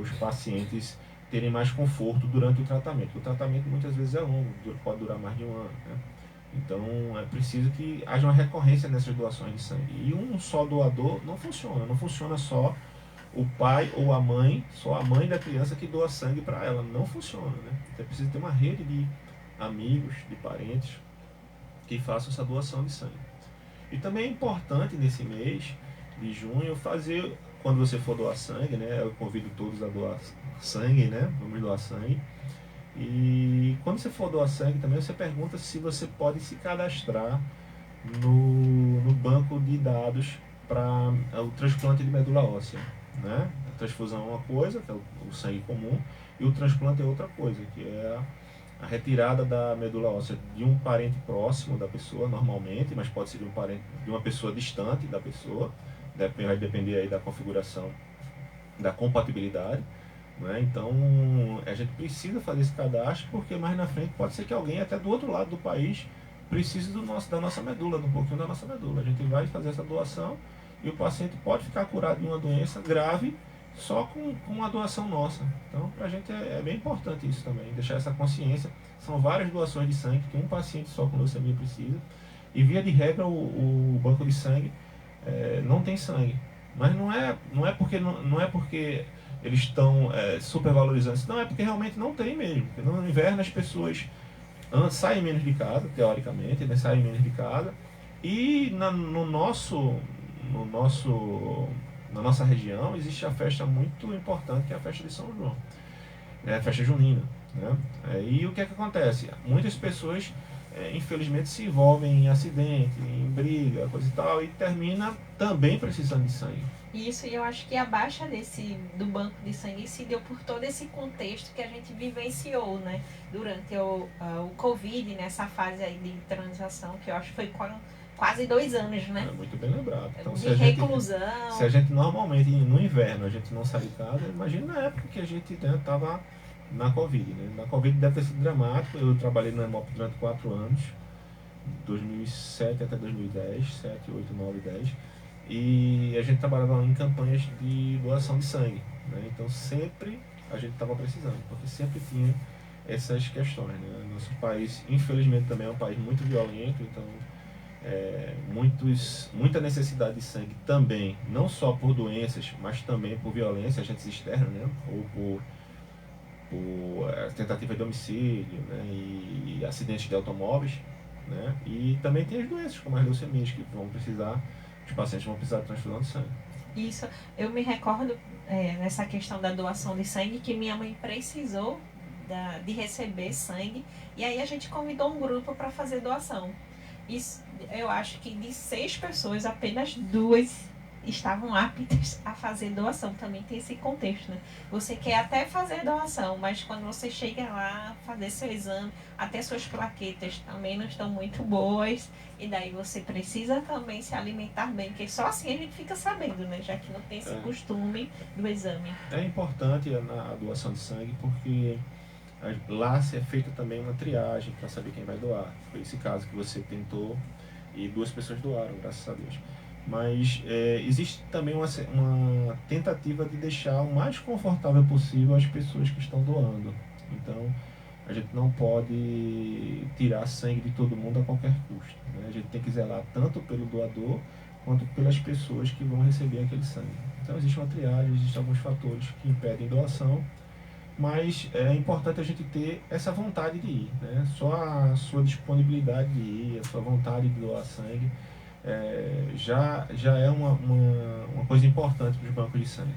os pacientes terem mais conforto durante o tratamento. O tratamento muitas vezes é longo, pode durar mais de um ano, né? Então é preciso que haja uma recorrência nessas doações de sangue. E um só doador não funciona só o pai ou a mãe, só a mãe da criança que doa sangue para ela, não funciona, né? Então é preciso ter uma rede de amigos, de parentes que façam essa doação de sangue. E também é importante nesse mês de junho fazer, quando você for doar sangue, né? Eu convido todos a doar sangue, né? Vamos doar sangue. E quando você for doar sangue também, você pergunta se você pode se cadastrar no banco de dados para o transplante de medula óssea, né? A transfusão é uma coisa, que é o sangue comum, e o transplante é outra coisa, que é a retirada da medula óssea de um parente próximo da pessoa, normalmente, mas pode ser de uma pessoa distante da pessoa, vai depender aí da configuração, da compatibilidade, né? Então a gente precisa fazer esse cadastro, porque mais na frente pode ser que alguém até do outro lado do país precise da nossa medula, um pouquinho da nossa medula. A gente vai fazer essa doação e o paciente pode ficar curado de uma doença grave só com uma doação nossa. Então para a gente é bem importante isso também, deixar essa consciência. São várias doações de sangue que um paciente só com leucemia precisa, e via de regra o banco de sangue não tem sangue. Mas não é porque eles estão supervalorizando isso, não, é porque realmente não tem mesmo. Porque no inverno as pessoas saem menos de casa, teoricamente, né, saem menos de casa, e na nossa região existe a festa muito importante, que é a festa de São João, a festa junina, né? E o que é que acontece? Muitas pessoas infelizmente se envolvem em acidente, em briga, coisa e tal, e termina também precisando de sangue. Isso, e eu acho que a baixa do banco de sangue se deu por todo esse contexto que a gente vivenciou, né? Durante o Covid, nessa fase aí de transação, que eu acho que foi quase 2 anos, né? Muito bem lembrado. Então, de reclusão. Se a gente normalmente, no inverno, a gente não sai de casa, imagina na época que a gente estava na Covid, né? Na Covid deve ter sido dramático. Eu trabalhei na Hemop durante 4 anos, 2007 até 2010, 7, 8, 9, 10. E a gente trabalhava em campanhas de doação de sangue, né? Então sempre a gente estava precisando, porque sempre tinha essas questões, né? Nosso país, infelizmente, também é um país muito violento, então muita necessidade de sangue também, não só por doenças, mas também por violência, agentes externos, né? Ou por tentativa de homicídio, né? E acidentes de automóveis, né? E também tem as doenças, como as leucemias, que os pacientes vão precisar de transfusão de sangue. Isso, eu me recordo nessa questão da doação de sangue, que minha mãe precisou de receber sangue, e aí a gente convidou um grupo para fazer doação. Isso, eu acho que de 6 pessoas, apenas 2 estavam aptas a fazer doação. Também tem esse contexto, né? Você quer até fazer doação, mas quando você chega lá, fazer seu exame, até suas plaquetas também não estão muito boas, e daí você precisa também se alimentar bem, porque só assim a gente fica sabendo, né? Já que não tem esse costume do exame. É importante a doação de sangue porque lá é feita também uma triagem para saber quem vai doar. Foi esse caso que você tentou e 2 pessoas doaram, graças a Deus. Mas existe também uma tentativa de deixar o mais confortável possível as pessoas que estão doando. Então, a gente não pode tirar sangue de todo mundo a qualquer custo, né? A gente tem que zelar tanto pelo doador quanto pelas pessoas que vão receber aquele sangue. Então, existe uma triagem, existem alguns fatores que impedem doação, mas é importante a gente ter essa vontade de ir, né? Só a sua disponibilidade de ir, a sua vontade de doar sangue, já é uma coisa importante para os bancos de sangue.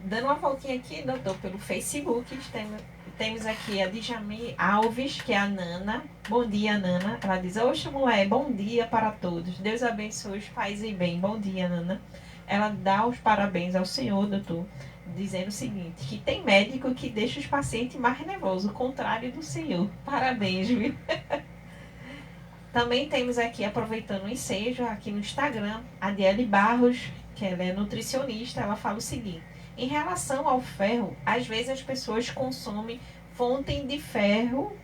Dando uma voltinha aqui, doutor, pelo Facebook, temos aqui a Djamil Alves, que é a Nana. Bom dia, Nana. Ela diz: oxe, mulher, bom dia para todos. Deus abençoe os pais e bem. Bom dia, Nana. Ela dá os parabéns ao senhor, doutor, dizendo o seguinte, que tem médico que deixa os pacientes mais nervosos, o contrário do senhor. Parabéns, viu? Também temos aqui, aproveitando o ensejo, aqui no Instagram, a Diele Barros, que ela é nutricionista, ela fala o seguinte: em relação ao ferro, às vezes as pessoas consomem fonte de ferro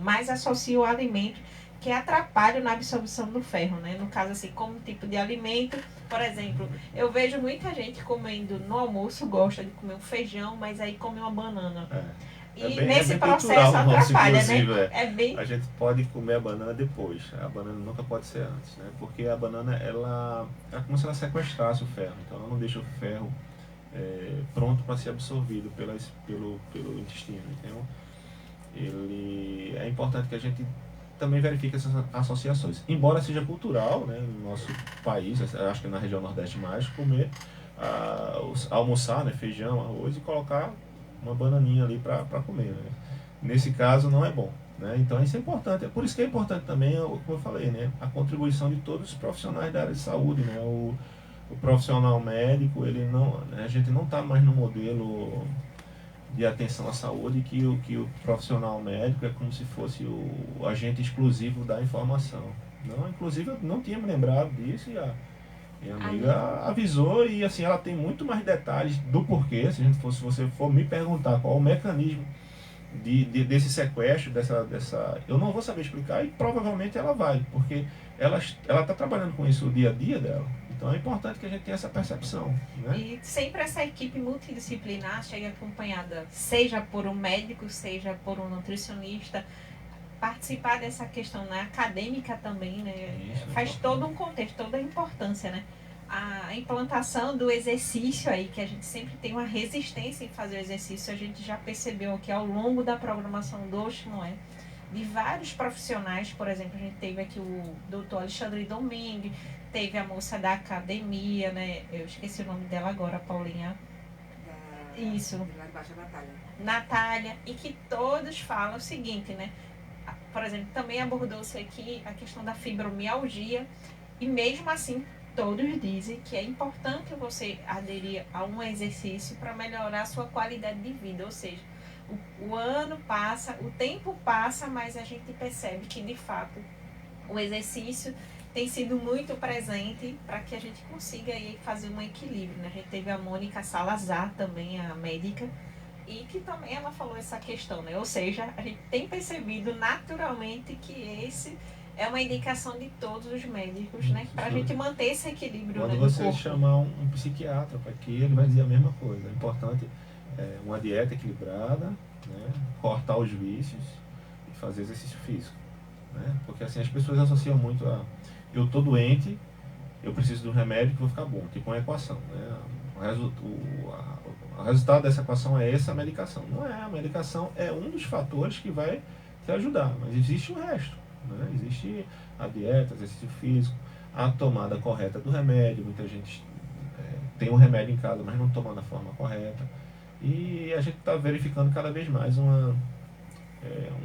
mas associam o alimento que atrapalham na absorção do ferro, né? No caso, assim, como tipo de alimento, por exemplo, eu vejo muita gente comendo no almoço, gosta de comer um feijão, mas aí come uma banana. E nesse processo atrapalha, né? A gente pode comer a banana depois. A banana nunca pode ser antes, né? Porque a banana, ela é como se ela sequestrasse o ferro. Então, ela não deixa o ferro pronto para ser absorvido pelo intestino. Então, é importante que a gente também verifique essas associações. Embora seja cultural, né, no nosso país, acho que na região Nordeste mais, almoçar, né, feijão, arroz e colocar uma bananinha ali para comer, né? Nesse caso não é bom, né? Então isso é importante. É por isso que é importante também, como eu falei, né, a contribuição de todos os profissionais da área de saúde, né? O profissional médico, a gente não está mais no modelo de atenção à saúde que o profissional médico é como se fosse o agente exclusivo da informação. Não, inclusive eu não tinha me lembrado disso e a minha amiga avisou, e assim, ela tem muito mais detalhes do porquê. Se você for me perguntar qual é o mecanismo desse sequestro, eu não vou saber explicar, e provavelmente ela vai, porque ela está trabalhando com isso o dia a dia dela. Então é importante que a gente tenha essa percepção, né? E sempre essa equipe multidisciplinar chega acompanhada, seja por um médico, seja por um nutricionista, participar dessa questão, né, acadêmica também, né? Isso, faz todo um contexto, toda a importância, né? A implantação do exercício aí, que a gente sempre tem uma resistência em fazer o exercício, a gente já percebeu que ao longo da programação do Oxmoé, de vários profissionais, por exemplo, a gente teve aqui o doutor Alexandre Domingue, teve a moça da academia, né? Eu esqueci o nome dela agora, Paulinha. Isso. Natália. E que todos falam o seguinte, né? Por exemplo, também abordou-se aqui a questão da fibromialgia, e mesmo assim todos dizem que é importante você aderir a um exercício para melhorar a sua qualidade de vida, ou seja, o ano passa, o tempo passa, mas a gente percebe que de fato o exercício tem sido muito presente para que a gente consiga aí fazer um equilíbrio, né? A gente teve a Mônica Salazar também, a médica, e que também ela falou essa questão, né? Ou seja, a gente tem percebido naturalmente que esse é uma indicação de todos os médicos, né? Para a gente manter esse equilíbrio, quando né, você no corpo. chamar um psiquiatra para que ele vai dizer a mesma coisa. É importante uma dieta equilibrada, né? Cortar os vícios e fazer exercício físico, né? Porque assim as pessoas associam muito a eu tô doente, eu preciso de um remédio que vou ficar bom, tipo uma equação, né? O resultado dessa equação é essa medicação. Não é, a medicação é um dos fatores que vai te ajudar, mas existe o resto, né? Existe a dieta, exercício físico, a tomada correta do remédio. Muita gente tem um remédio em casa, mas não toma da forma correta. E a gente está verificando cada vez mais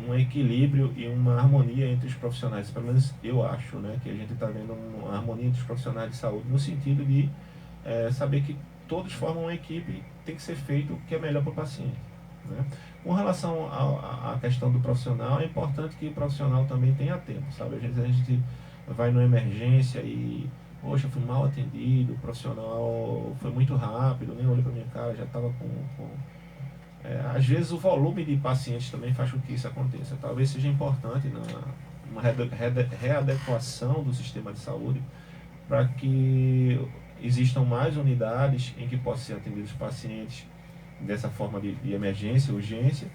um equilíbrio e uma harmonia entre os profissionais. Pelo menos eu acho, né, que a gente está vendo uma harmonia entre os profissionais de saúde no sentido de saber que todos formam uma equipe e tem que ser feito o que é melhor para o paciente, né? Com relação à questão do profissional, é importante que o profissional também tenha tempo, sabe? Às vezes a gente vai numa emergência e, poxa, fui mal atendido, o profissional foi muito rápido, nem olhou para minha cara, já estava às vezes o volume de pacientes também faz com que isso aconteça. Talvez seja importante uma readequação do sistema de saúde para que existam mais unidades em que possam ser atendidos pacientes dessa forma de emergência, urgência,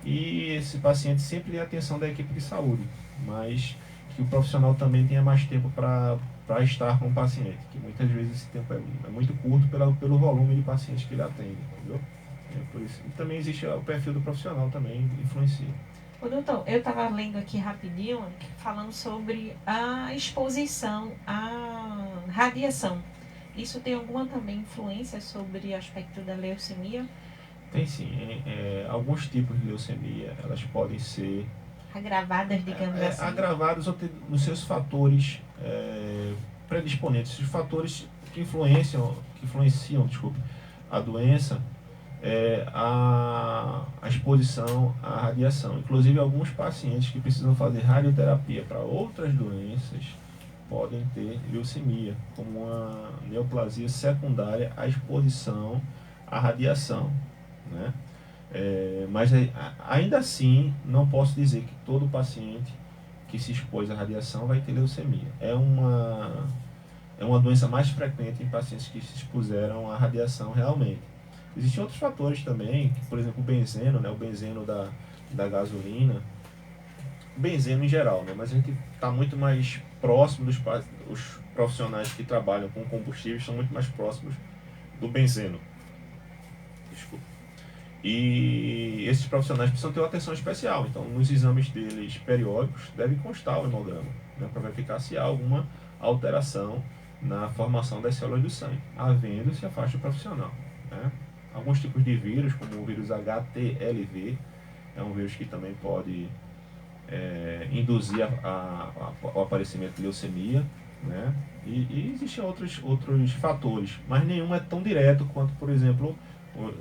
e esse paciente sempre tem a atenção da equipe de saúde, mas que o profissional também tenha mais tempo para estar com o paciente, que muitas vezes esse tempo é muito curto pelo volume de pacientes que ele atende, entendeu? Por isso. E também existe o perfil do profissional também, influencia. Ô, doutor, eu estava lendo aqui rapidinho, falando sobre a exposição à radiação. Isso tem alguma também influência sobre o aspecto da leucemia? Tem sim. Alguns tipos de leucemia, elas podem ser agravadas, digamos assim. Agravadas ou ter nos seus fatores predisponentes, os fatores que influenciam, a doença, a exposição à radiação. Inclusive, alguns pacientes que precisam fazer radioterapia para outras doenças podem ter leucemia, como uma neoplasia secundária à exposição à radiação, né? Mas ainda assim, não posso dizer que todo paciente que se expôs à radiação vai ter leucemia. É uma doença mais frequente em pacientes que se expuseram à radiação realmente. Existem outros fatores também, que, por exemplo, o benzeno, né? O benzeno da gasolina, o benzeno em geral, né? Mas a gente está muito mais próximo os profissionais que trabalham com combustíveis são muito mais próximos do benzeno. Desculpa. E esses profissionais precisam ter uma atenção especial. Então, nos exames deles periódicos, deve constar o hemograma, né, para verificar se há alguma alteração na formação das células do sangue. Havendo, se afasta o profissional, né? Alguns tipos de vírus, como o vírus HTLV, é um vírus que também pode induzir o aparecimento de leucemia, né? E existem outros fatores, mas nenhum é tão direto quanto, por exemplo,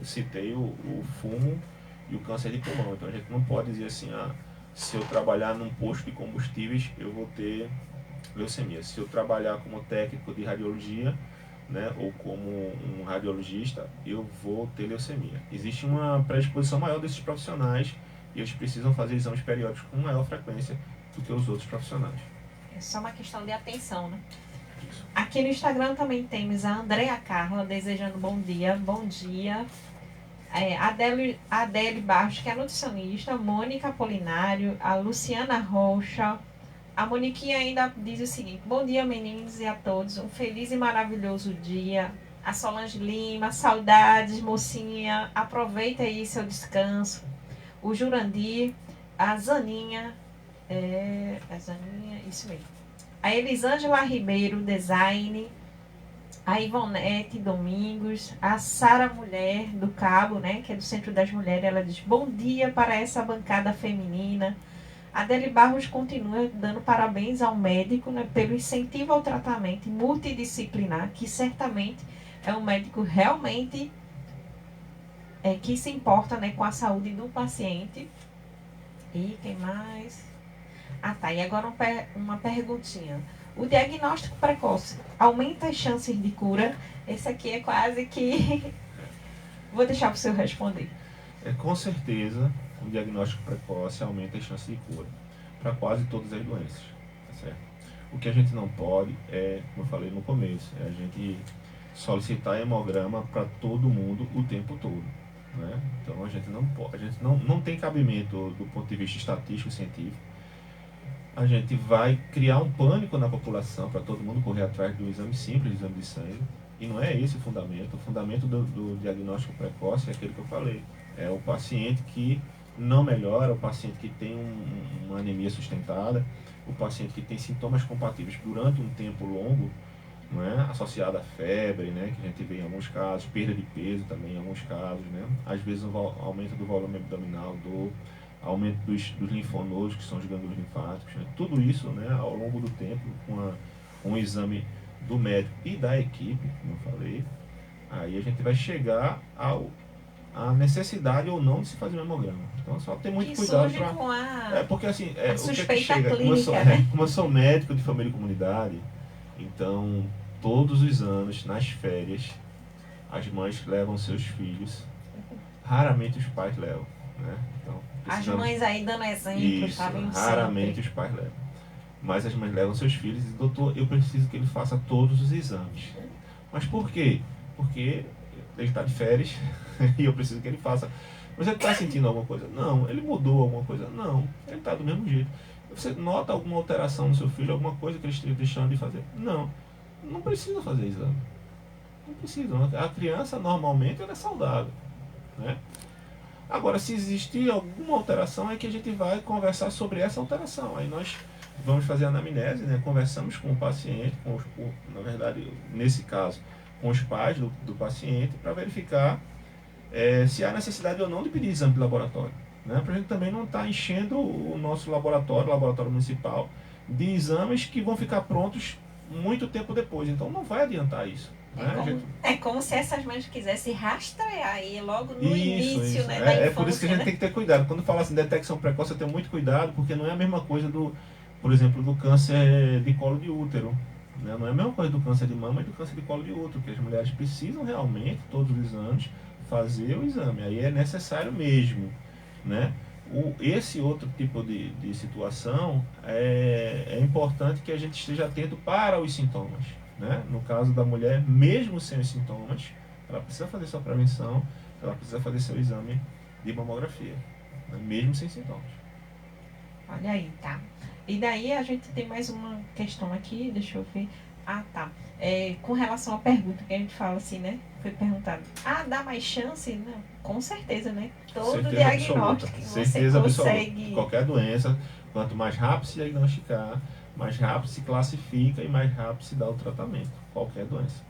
citei o fumo e o câncer de pulmão. Então a gente não pode dizer assim, se eu trabalhar num posto de combustíveis eu vou ter leucemia. Se eu trabalhar como técnico de radiologia, né, ou como um radiologista, eu vou ter leucemia. Existe uma predisposição maior desses profissionais e eles precisam fazer exames periódicos com maior frequência do que os outros profissionais. É só uma questão de atenção, né? Aqui no Instagram também temos a Andréa Carla desejando bom dia. Bom dia. A Adele Barros, que é nutricionista. Mônica Apolinário. A Luciana Rocha. A Moniquinha ainda diz o seguinte: bom dia, meninos, e a todos. Um feliz e maravilhoso dia. A Solange Lima. Saudades, mocinha. Aproveita aí seu descanso. O Jurandir. A Zaninha. A Zaninha, isso mesmo. A Elisângela Ribeiro, design. A Ivonete Domingos. A Sara Mulher do Cabo, né, que é do Centro das Mulheres. Ela diz: bom dia para essa bancada feminina. A Adele Barros continua dando parabéns ao médico, né, pelo incentivo ao tratamento multidisciplinar, que certamente é um médico realmente que se importa, né, com a saúde do paciente. E quem mais? Tá, e agora uma perguntinha. O diagnóstico precoce aumenta as chances de cura? Esse aqui é quase que... Vou deixar para o senhor responder. Com certeza, o diagnóstico precoce aumenta as chances de cura para quase todas as doenças, tá certo? O que a gente não pode como eu falei no começo, a gente solicitar hemograma para todo mundo o tempo todo, né? Então a gente não pode, a gente não tem cabimento do ponto de vista estatístico, científico. A gente vai criar um pânico na população para todo mundo correr atrás do exame simples, do exame de sangue. E não é esse o fundamento. O fundamento do diagnóstico precoce é aquele que eu falei. É o paciente que não melhora, o paciente que tem uma anemia sustentada, o paciente que tem sintomas compatíveis durante um tempo longo, não é? Associado à febre, né? Que a gente vê em alguns casos, perda de peso também em alguns casos, né? Às vezes o aumento do volume abdominal, aumento dos linfonodos, que são os gânglios linfáticos, né? Tudo isso, né, ao longo do tempo, com um exame do médico e da equipe, como eu falei, aí a gente vai chegar à necessidade ou não de se fazer um hemograma. Então, só ter muito cuidado para... Com a... porque assim, a o suspeita que chega, clínica, né? como eu sou médico de família e comunidade, então, todos os anos, nas férias, as mães levam seus filhos, raramente os pais levam, né? Então, as mães aí dando exemplo, isso, raramente sempre. os pais levam. Mas as mães levam seus filhos e dizem, doutor, eu preciso que ele faça todos os exames. Mas por quê? Porque ele está de férias e eu preciso que ele faça. Você está sentindo alguma coisa? Não. Ele mudou alguma coisa? Não. Ele está do mesmo jeito. Você nota alguma alteração no seu filho, alguma coisa que ele esteja deixando de fazer? Não. Não precisa fazer exame. Não precisa. A criança, normalmente, ela é saudável, né? Agora, se existir alguma alteração, é que a gente vai conversar sobre essa alteração. Aí nós vamos fazer a anamnese, né? Conversamos com o paciente, na verdade, nesse caso, com os pais do paciente, para verificar se há necessidade ou não de pedir exame de laboratório, né? Para a gente também não estar enchendo o nosso laboratório municipal, de exames que vão ficar prontos muito tempo depois. Então não vai adiantar isso. É como se essas mães quisessem rastrear aí logo no início, né, da infância. É por isso que a gente tem que ter cuidado. Quando fala assim, detecção precoce, eu tenho muito cuidado, porque não é a mesma coisa por exemplo, do câncer de colo de útero. Né? Não é a mesma coisa do câncer de mama e do câncer de colo de útero, que as mulheres precisam realmente, todos os anos, fazer o exame. Aí é necessário mesmo, né? Esse outro tipo de situação é importante que a gente esteja atento para os sintomas, né? No caso da mulher, mesmo sem os sintomas, ela precisa fazer sua prevenção, ela precisa fazer seu exame de mamografia, né? Mesmo sem sintomas. Olha aí, tá. E daí a gente tem mais uma questão aqui, deixa eu ver. Ah, tá. Com relação à pergunta que a gente fala assim, né? Foi perguntado, dá mais chance? Não, com certeza, né? Todo certeza diagnóstico que você consegue... Qualquer doença, quanto mais rápido se diagnosticar, mais rápido se classifica e mais rápido se dá o tratamento. Qualquer doença.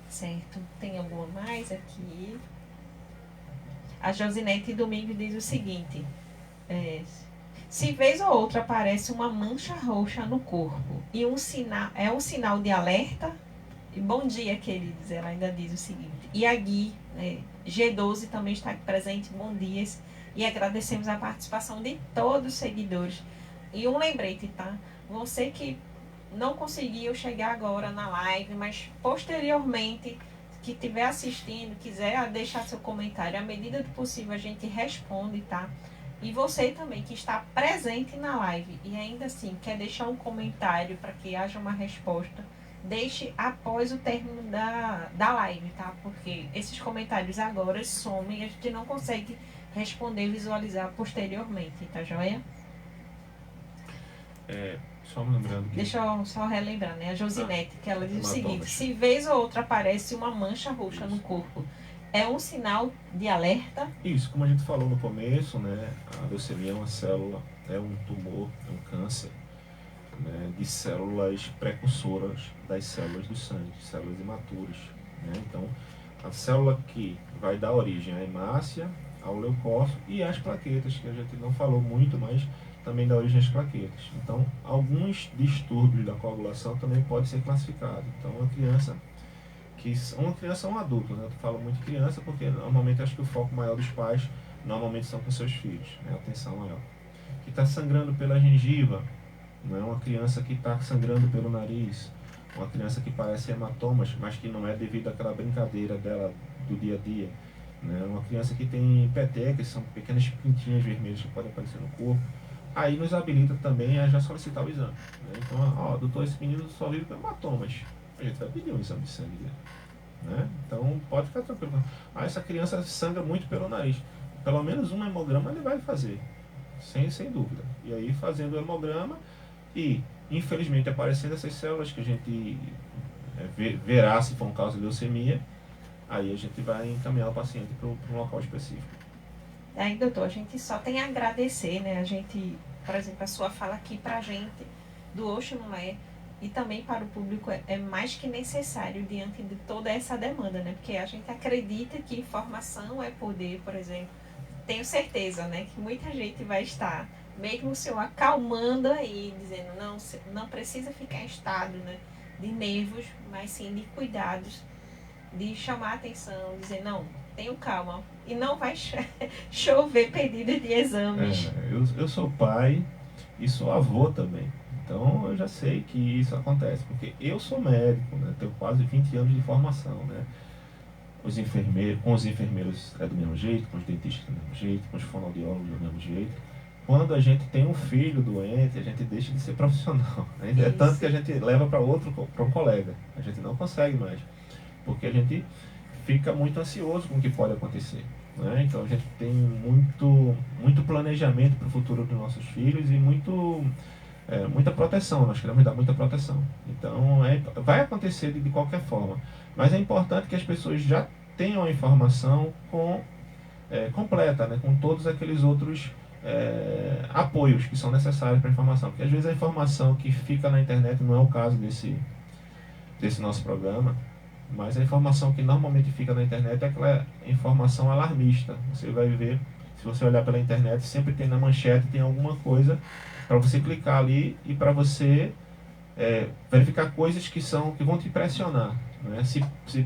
Certo. Tem alguma mais aqui? A Josinete Domingo diz o seguinte... Se vez ou outra aparece uma mancha roxa no corpo e um sinal de alerta, e bom dia, queridos, ela ainda diz o seguinte. E a Gui, G12 também está aqui presente, bom dia, e agradecemos a participação de todos os seguidores. E um lembrete, tá? Você que não conseguiu chegar agora na live, mas posteriormente, que estiver assistindo, quiser deixar seu comentário, à medida do possível a gente responde, tá? E você também que está presente na live e ainda assim quer deixar um comentário para que haja uma resposta, deixe após o término da live, tá? Porque esses comentários agora somem e a gente não consegue responder e visualizar posteriormente, tá joia? Só me lembrando que... Deixa eu só relembrar, né? A Josinete, que ela diz o seguinte, se vez ou outra aparece uma mancha roxa no corpo, é um sinal de alerta? Isso, como a gente falou no começo, né, a leucemia é uma célula, é um tumor, é um câncer, né, de células precursoras das células do sangue, células imaturas. Né? Então, a célula que vai dar origem à hemácia, ao leucócito e às plaquetas, que a gente não falou muito, mas também dá origem às plaquetas. Então, alguns distúrbios da coagulação também podem ser classificados. Então, uma criança ou um adulto, né? Eu falo muito criança porque normalmente acho que o foco maior dos pais normalmente são com seus filhos, né? A atenção maior. Que está sangrando pela gengiva, não é uma criança que está sangrando pelo nariz, uma criança que parece hematomas, mas que não é devido àquela brincadeira dela do dia a dia, né? Uma criança que tem petecas, são pequenas pintinhas vermelhas que podem aparecer no corpo. Aí nos habilita também a já solicitar o exame, né? Então, doutor, esse menino só vive com hematomas. A gente vai pedir um exame de sangue dele, né? Então pode ficar tranquilo. Essa criança sangra muito pelo nariz. Pelo menos um hemograma ele vai fazer, sem dúvida. E aí fazendo o hemograma e infelizmente aparecendo essas células que a gente verá se for um caso de leucemia, aí a gente vai encaminhar o paciente para um local específico. Aí, doutor, a gente só tem a agradecer, né? A gente, por exemplo, a sua fala aqui pra gente do Oxo Não É, e também para o público é mais que necessário diante de toda essa demanda, né? Porque a gente acredita que informação é poder, por exemplo. tenho certeza, né, que muita gente vai estar, mesmo o senhor acalmando aí, dizendo, não precisa ficar em estado, né, de nervos, mas sim de cuidados, de chamar a atenção, dizer, não, tenho calma. E não vai chover pedido de exames. Eu sou pai e sou avô também. Então eu já sei que isso acontece, porque eu sou médico, né? Tenho quase 20 anos de formação, né? Com os enfermeiros é do mesmo jeito, com os dentistas do mesmo jeito, com os fonoaudiólogos do mesmo jeito. Quando a gente tem um filho doente, a gente deixa de ser profissional, né? É tanto que a gente leva para um colega. A gente não consegue mais, porque a gente fica muito ansioso com o que pode acontecer, né? Então a gente tem muito planejamento para o futuro dos nossos filhos e muita proteção. Nós queremos dar muita proteção. Então vai acontecer de qualquer forma, mas é importante que as pessoas já tenham a informação completa, né? Com todos aqueles outros apoios que são necessários para a informação, porque às vezes a informação que fica na internet não é o caso desse nosso programa. Mas a informação que normalmente fica na internet é aquela informação alarmista. Você vai ver, se você olhar pela internet, sempre tem na manchete, tem alguma coisa para você clicar ali e para você verificar coisas que vão te impressionar, né? Se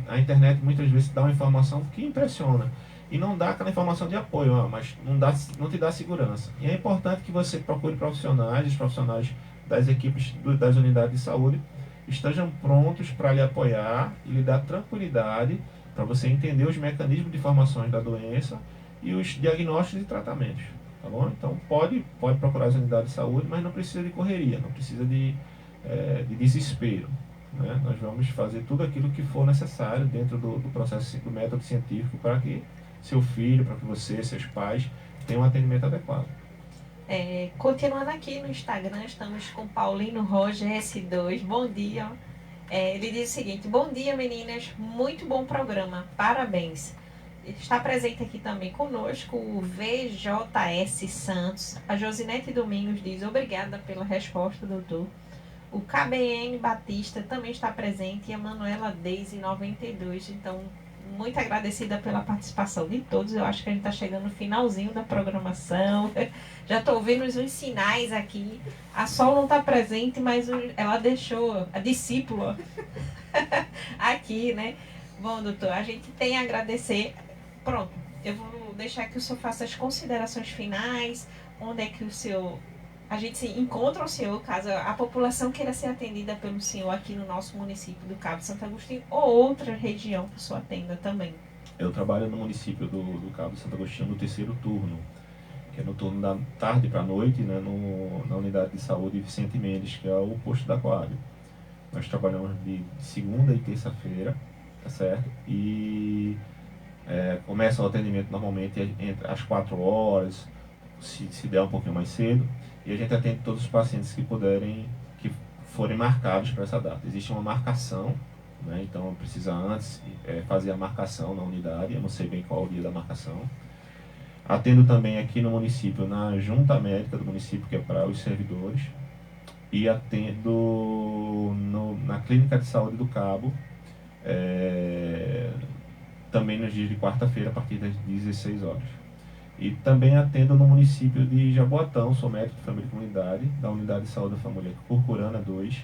a internet muitas vezes dá uma informação que impressiona e não dá aquela informação de apoio, mas não te dá segurança. E é importante que você procure os profissionais das equipes das unidades de saúde, estejam prontos para lhe apoiar e lhe dar tranquilidade para você entender os mecanismos de formações da doença e os diagnósticos e tratamentos, tá bom? Então pode procurar as unidades de saúde, mas não precisa de correria, não precisa de desespero, né? Nós vamos fazer tudo aquilo que for necessário dentro do processo, do método científico, para que seu filho, para que você, seus pais, tenham um atendimento adequado. Continuando aqui no Instagram, estamos com Paulino Roger S2. Bom dia. Ele diz o seguinte: bom dia, meninas, muito bom programa, parabéns. Está presente aqui também conosco o VJS Santos. A Josinete Domingos diz obrigada pela resposta, doutor. O KBN Batista também está presente e a Manuela Deise 92. Então, muito agradecida pela participação de todos. Eu acho que a gente está chegando no finalzinho da programação. Já estou ouvindo uns sinais aqui. A Sol não está presente, mas ela deixou a discípula aqui, né? Bom, doutor, a gente tem a agradecer. Pronto, eu vou deixar que o senhor faça as considerações finais. Onde é que a gente se encontra o senhor, caso a população queira ser atendida pelo senhor aqui no nosso município do Cabo de Santo Agostinho ou outra região que o senhor atenda também. Eu trabalho no município do Cabo de Santo Agostinho no 3º turno, que é no turno da tarde para a noite, né, na unidade de saúde Vicente Mendes, que é o posto da Coab. Nós trabalhamos de segunda e terça-feira, tá certo? E começa o atendimento normalmente entre as 4 horas, se der um pouquinho mais cedo, e a gente atende todos os pacientes que forem marcados para essa data. Existe uma marcação, né? Então precisa antes fazer a marcação na unidade. Eu não sei bem qual é o dia da marcação. Atendo também aqui no município, na junta médica do município, que é para os servidores, e atendo na clínica de saúde do Cabo, também nos dias de quarta-feira, a partir das 16 horas. E também atendo no município de Jaboatão, sou médico de família e comunidade, da Unidade de Saúde da Família Curcurana 2,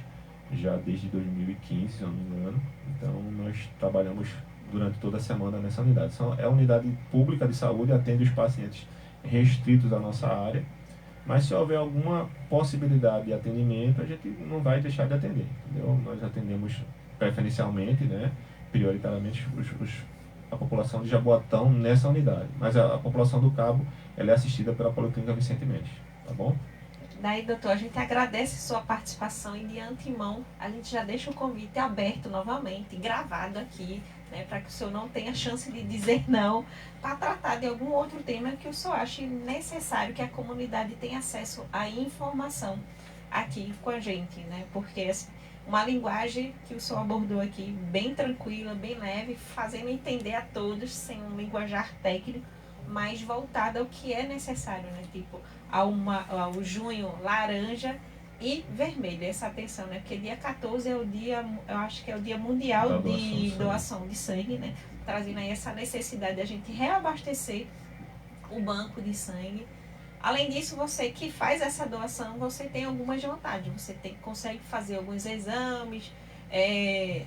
já desde 2015, se eu não me engano. Então nós trabalhamos durante toda a semana nessa unidade. É a unidade pública de saúde, atende os pacientes restritos à nossa área, mas se houver alguma possibilidade de atendimento, a gente não vai deixar de atender, entendeu? Nós atendemos preferencialmente, né, prioritariamente a população de Jaboatão nessa unidade, mas a população do Cabo ela é assistida pela Policlínica Vicente Mendes, tá bom? Daí, doutor, a gente agradece sua participação e de antemão a gente já deixa o convite aberto novamente, gravado aqui, né, para que o senhor não tenha chance de dizer não, para tratar de algum outro tema que o senhor ache necessário que a comunidade tenha acesso à informação aqui com a gente, né, porque uma linguagem que o senhor abordou aqui, bem tranquila, bem leve, fazendo entender a todos, sem um linguajar técnico, mas voltada ao que é necessário, né? Tipo, ao junho laranja e vermelho, essa atenção, né? Porque dia 14 é o dia, eu acho que é o dia mundial de doação de sangue, né? Trazendo aí essa necessidade de a gente reabastecer o banco de sangue. Além disso, você que faz essa doação, você tem algumas vantagens. Você consegue fazer alguns exames.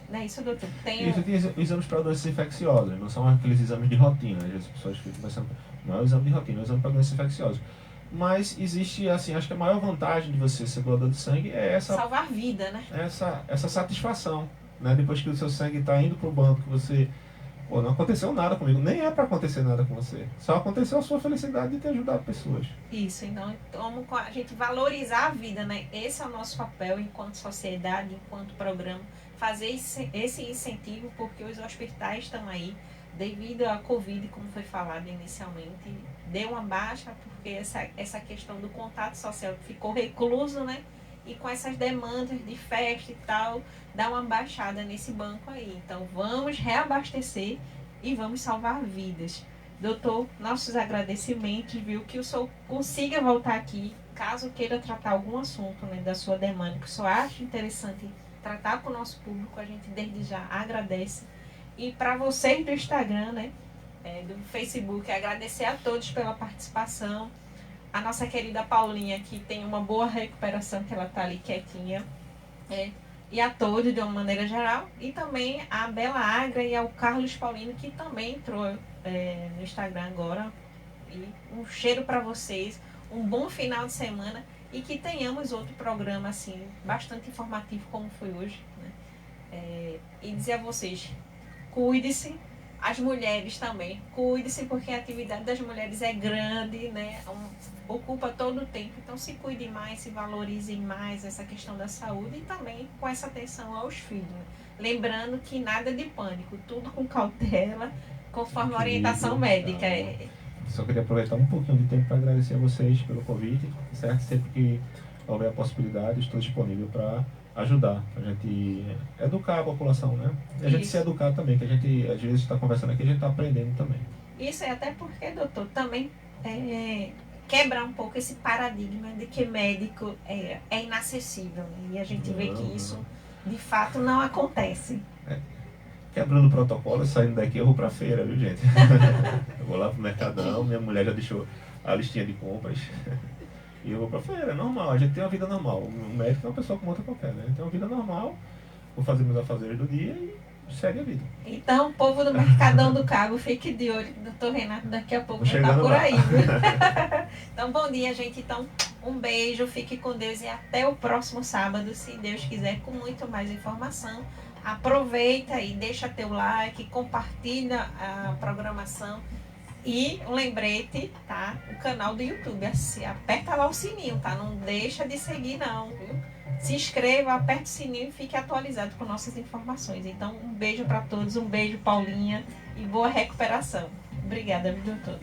Não é isso, doutor? Isso tem exames para doenças infecciosas, não são aqueles exames de rotina. As pessoas ficam pensando, não é o exame de rotina, é o exame para doenças infecciosas. Mas existe, assim, acho que a maior vantagem de você ser doador de sangue é essa... salvar vida, né? Essa satisfação, né? Depois que o seu sangue está indo para o banco, que você... Pô, não aconteceu nada comigo, nem é para acontecer nada com você. Só aconteceu a sua felicidade de ter ajudado pessoas. Isso, então vamos a gente valorizar a vida, né? Esse é o nosso papel enquanto sociedade, enquanto programa, fazer esse incentivo, porque os hospitais estão aí, devido à Covid, como foi falado inicialmente, deu uma baixa, porque essa questão do contato social ficou recluso, né? E com essas demandas de festa e tal, dá uma baixada nesse banco aí. Então vamos reabastecer e vamos salvar vidas. Doutor, nossos agradecimentos, viu? Que o senhor consiga voltar aqui, caso queira tratar algum assunto, né, da sua demanda, que o senhor acha interessante tratar com o nosso público, a gente desde já agradece. E para vocês do Instagram, né, do Facebook, agradecer a todos pela participação. A nossa querida Paulinha, que tem uma boa recuperação, que ela está ali quietinha. E a todos, de uma maneira geral. E também a Bela Agra e ao Carlos Paulino, que também entrou no Instagram agora. E um cheiro para vocês. Um bom final de semana. E que tenhamos outro programa, assim, bastante informativo, como foi hoje. Né? E dizer a vocês, cuide-se. As mulheres também, cuide-se, porque a atividade das mulheres é grande, né? Ocupa todo o tempo. Então se cuide mais, se valorize mais essa questão da saúde e também com essa atenção aos filhos. Né? Lembrando que nada de pânico, tudo com cautela, conforme a orientação médica. Só queria aproveitar um pouquinho de tempo para agradecer a vocês pelo convite, certo? Sempre que houver a possibilidade, estou disponível para ajudar, a gente educar a população, né? E a gente se educar também, que a gente às vezes está conversando aqui, a gente está aprendendo também. Isso é até porque, doutor, também quebrar um pouco esse paradigma de que médico é inacessível, né? E a gente vê que isso, de fato, não acontece. Quebrando o protocolo, saindo daqui eu vou para feira, viu, gente? Eu vou lá pro Mercadão, minha mulher já deixou a listinha de compras. E eu vou pra feira, é normal, a gente tem uma vida normal. O médico é uma pessoa como outra qualquer, né? Tem uma vida normal, vou fazer meus afazeres do dia e segue a vida. Então, o povo do Mercadão do Cabo, fique de olho, doutor Renato, daqui a pouco vai estar por aí. Então, bom dia, gente. Então, um beijo, fique com Deus e até o próximo sábado, se Deus quiser, com muito mais informação. Aproveita e deixa teu like, compartilha a programação. E um lembrete, tá? O canal do YouTube. Aperta lá o sininho, tá? Não deixa de seguir, não, viu? Se inscreva, aperte o sininho e fique atualizado com nossas informações. Então, um beijo para todos, um beijo, Paulinha, e boa recuperação. Obrigada, doutor.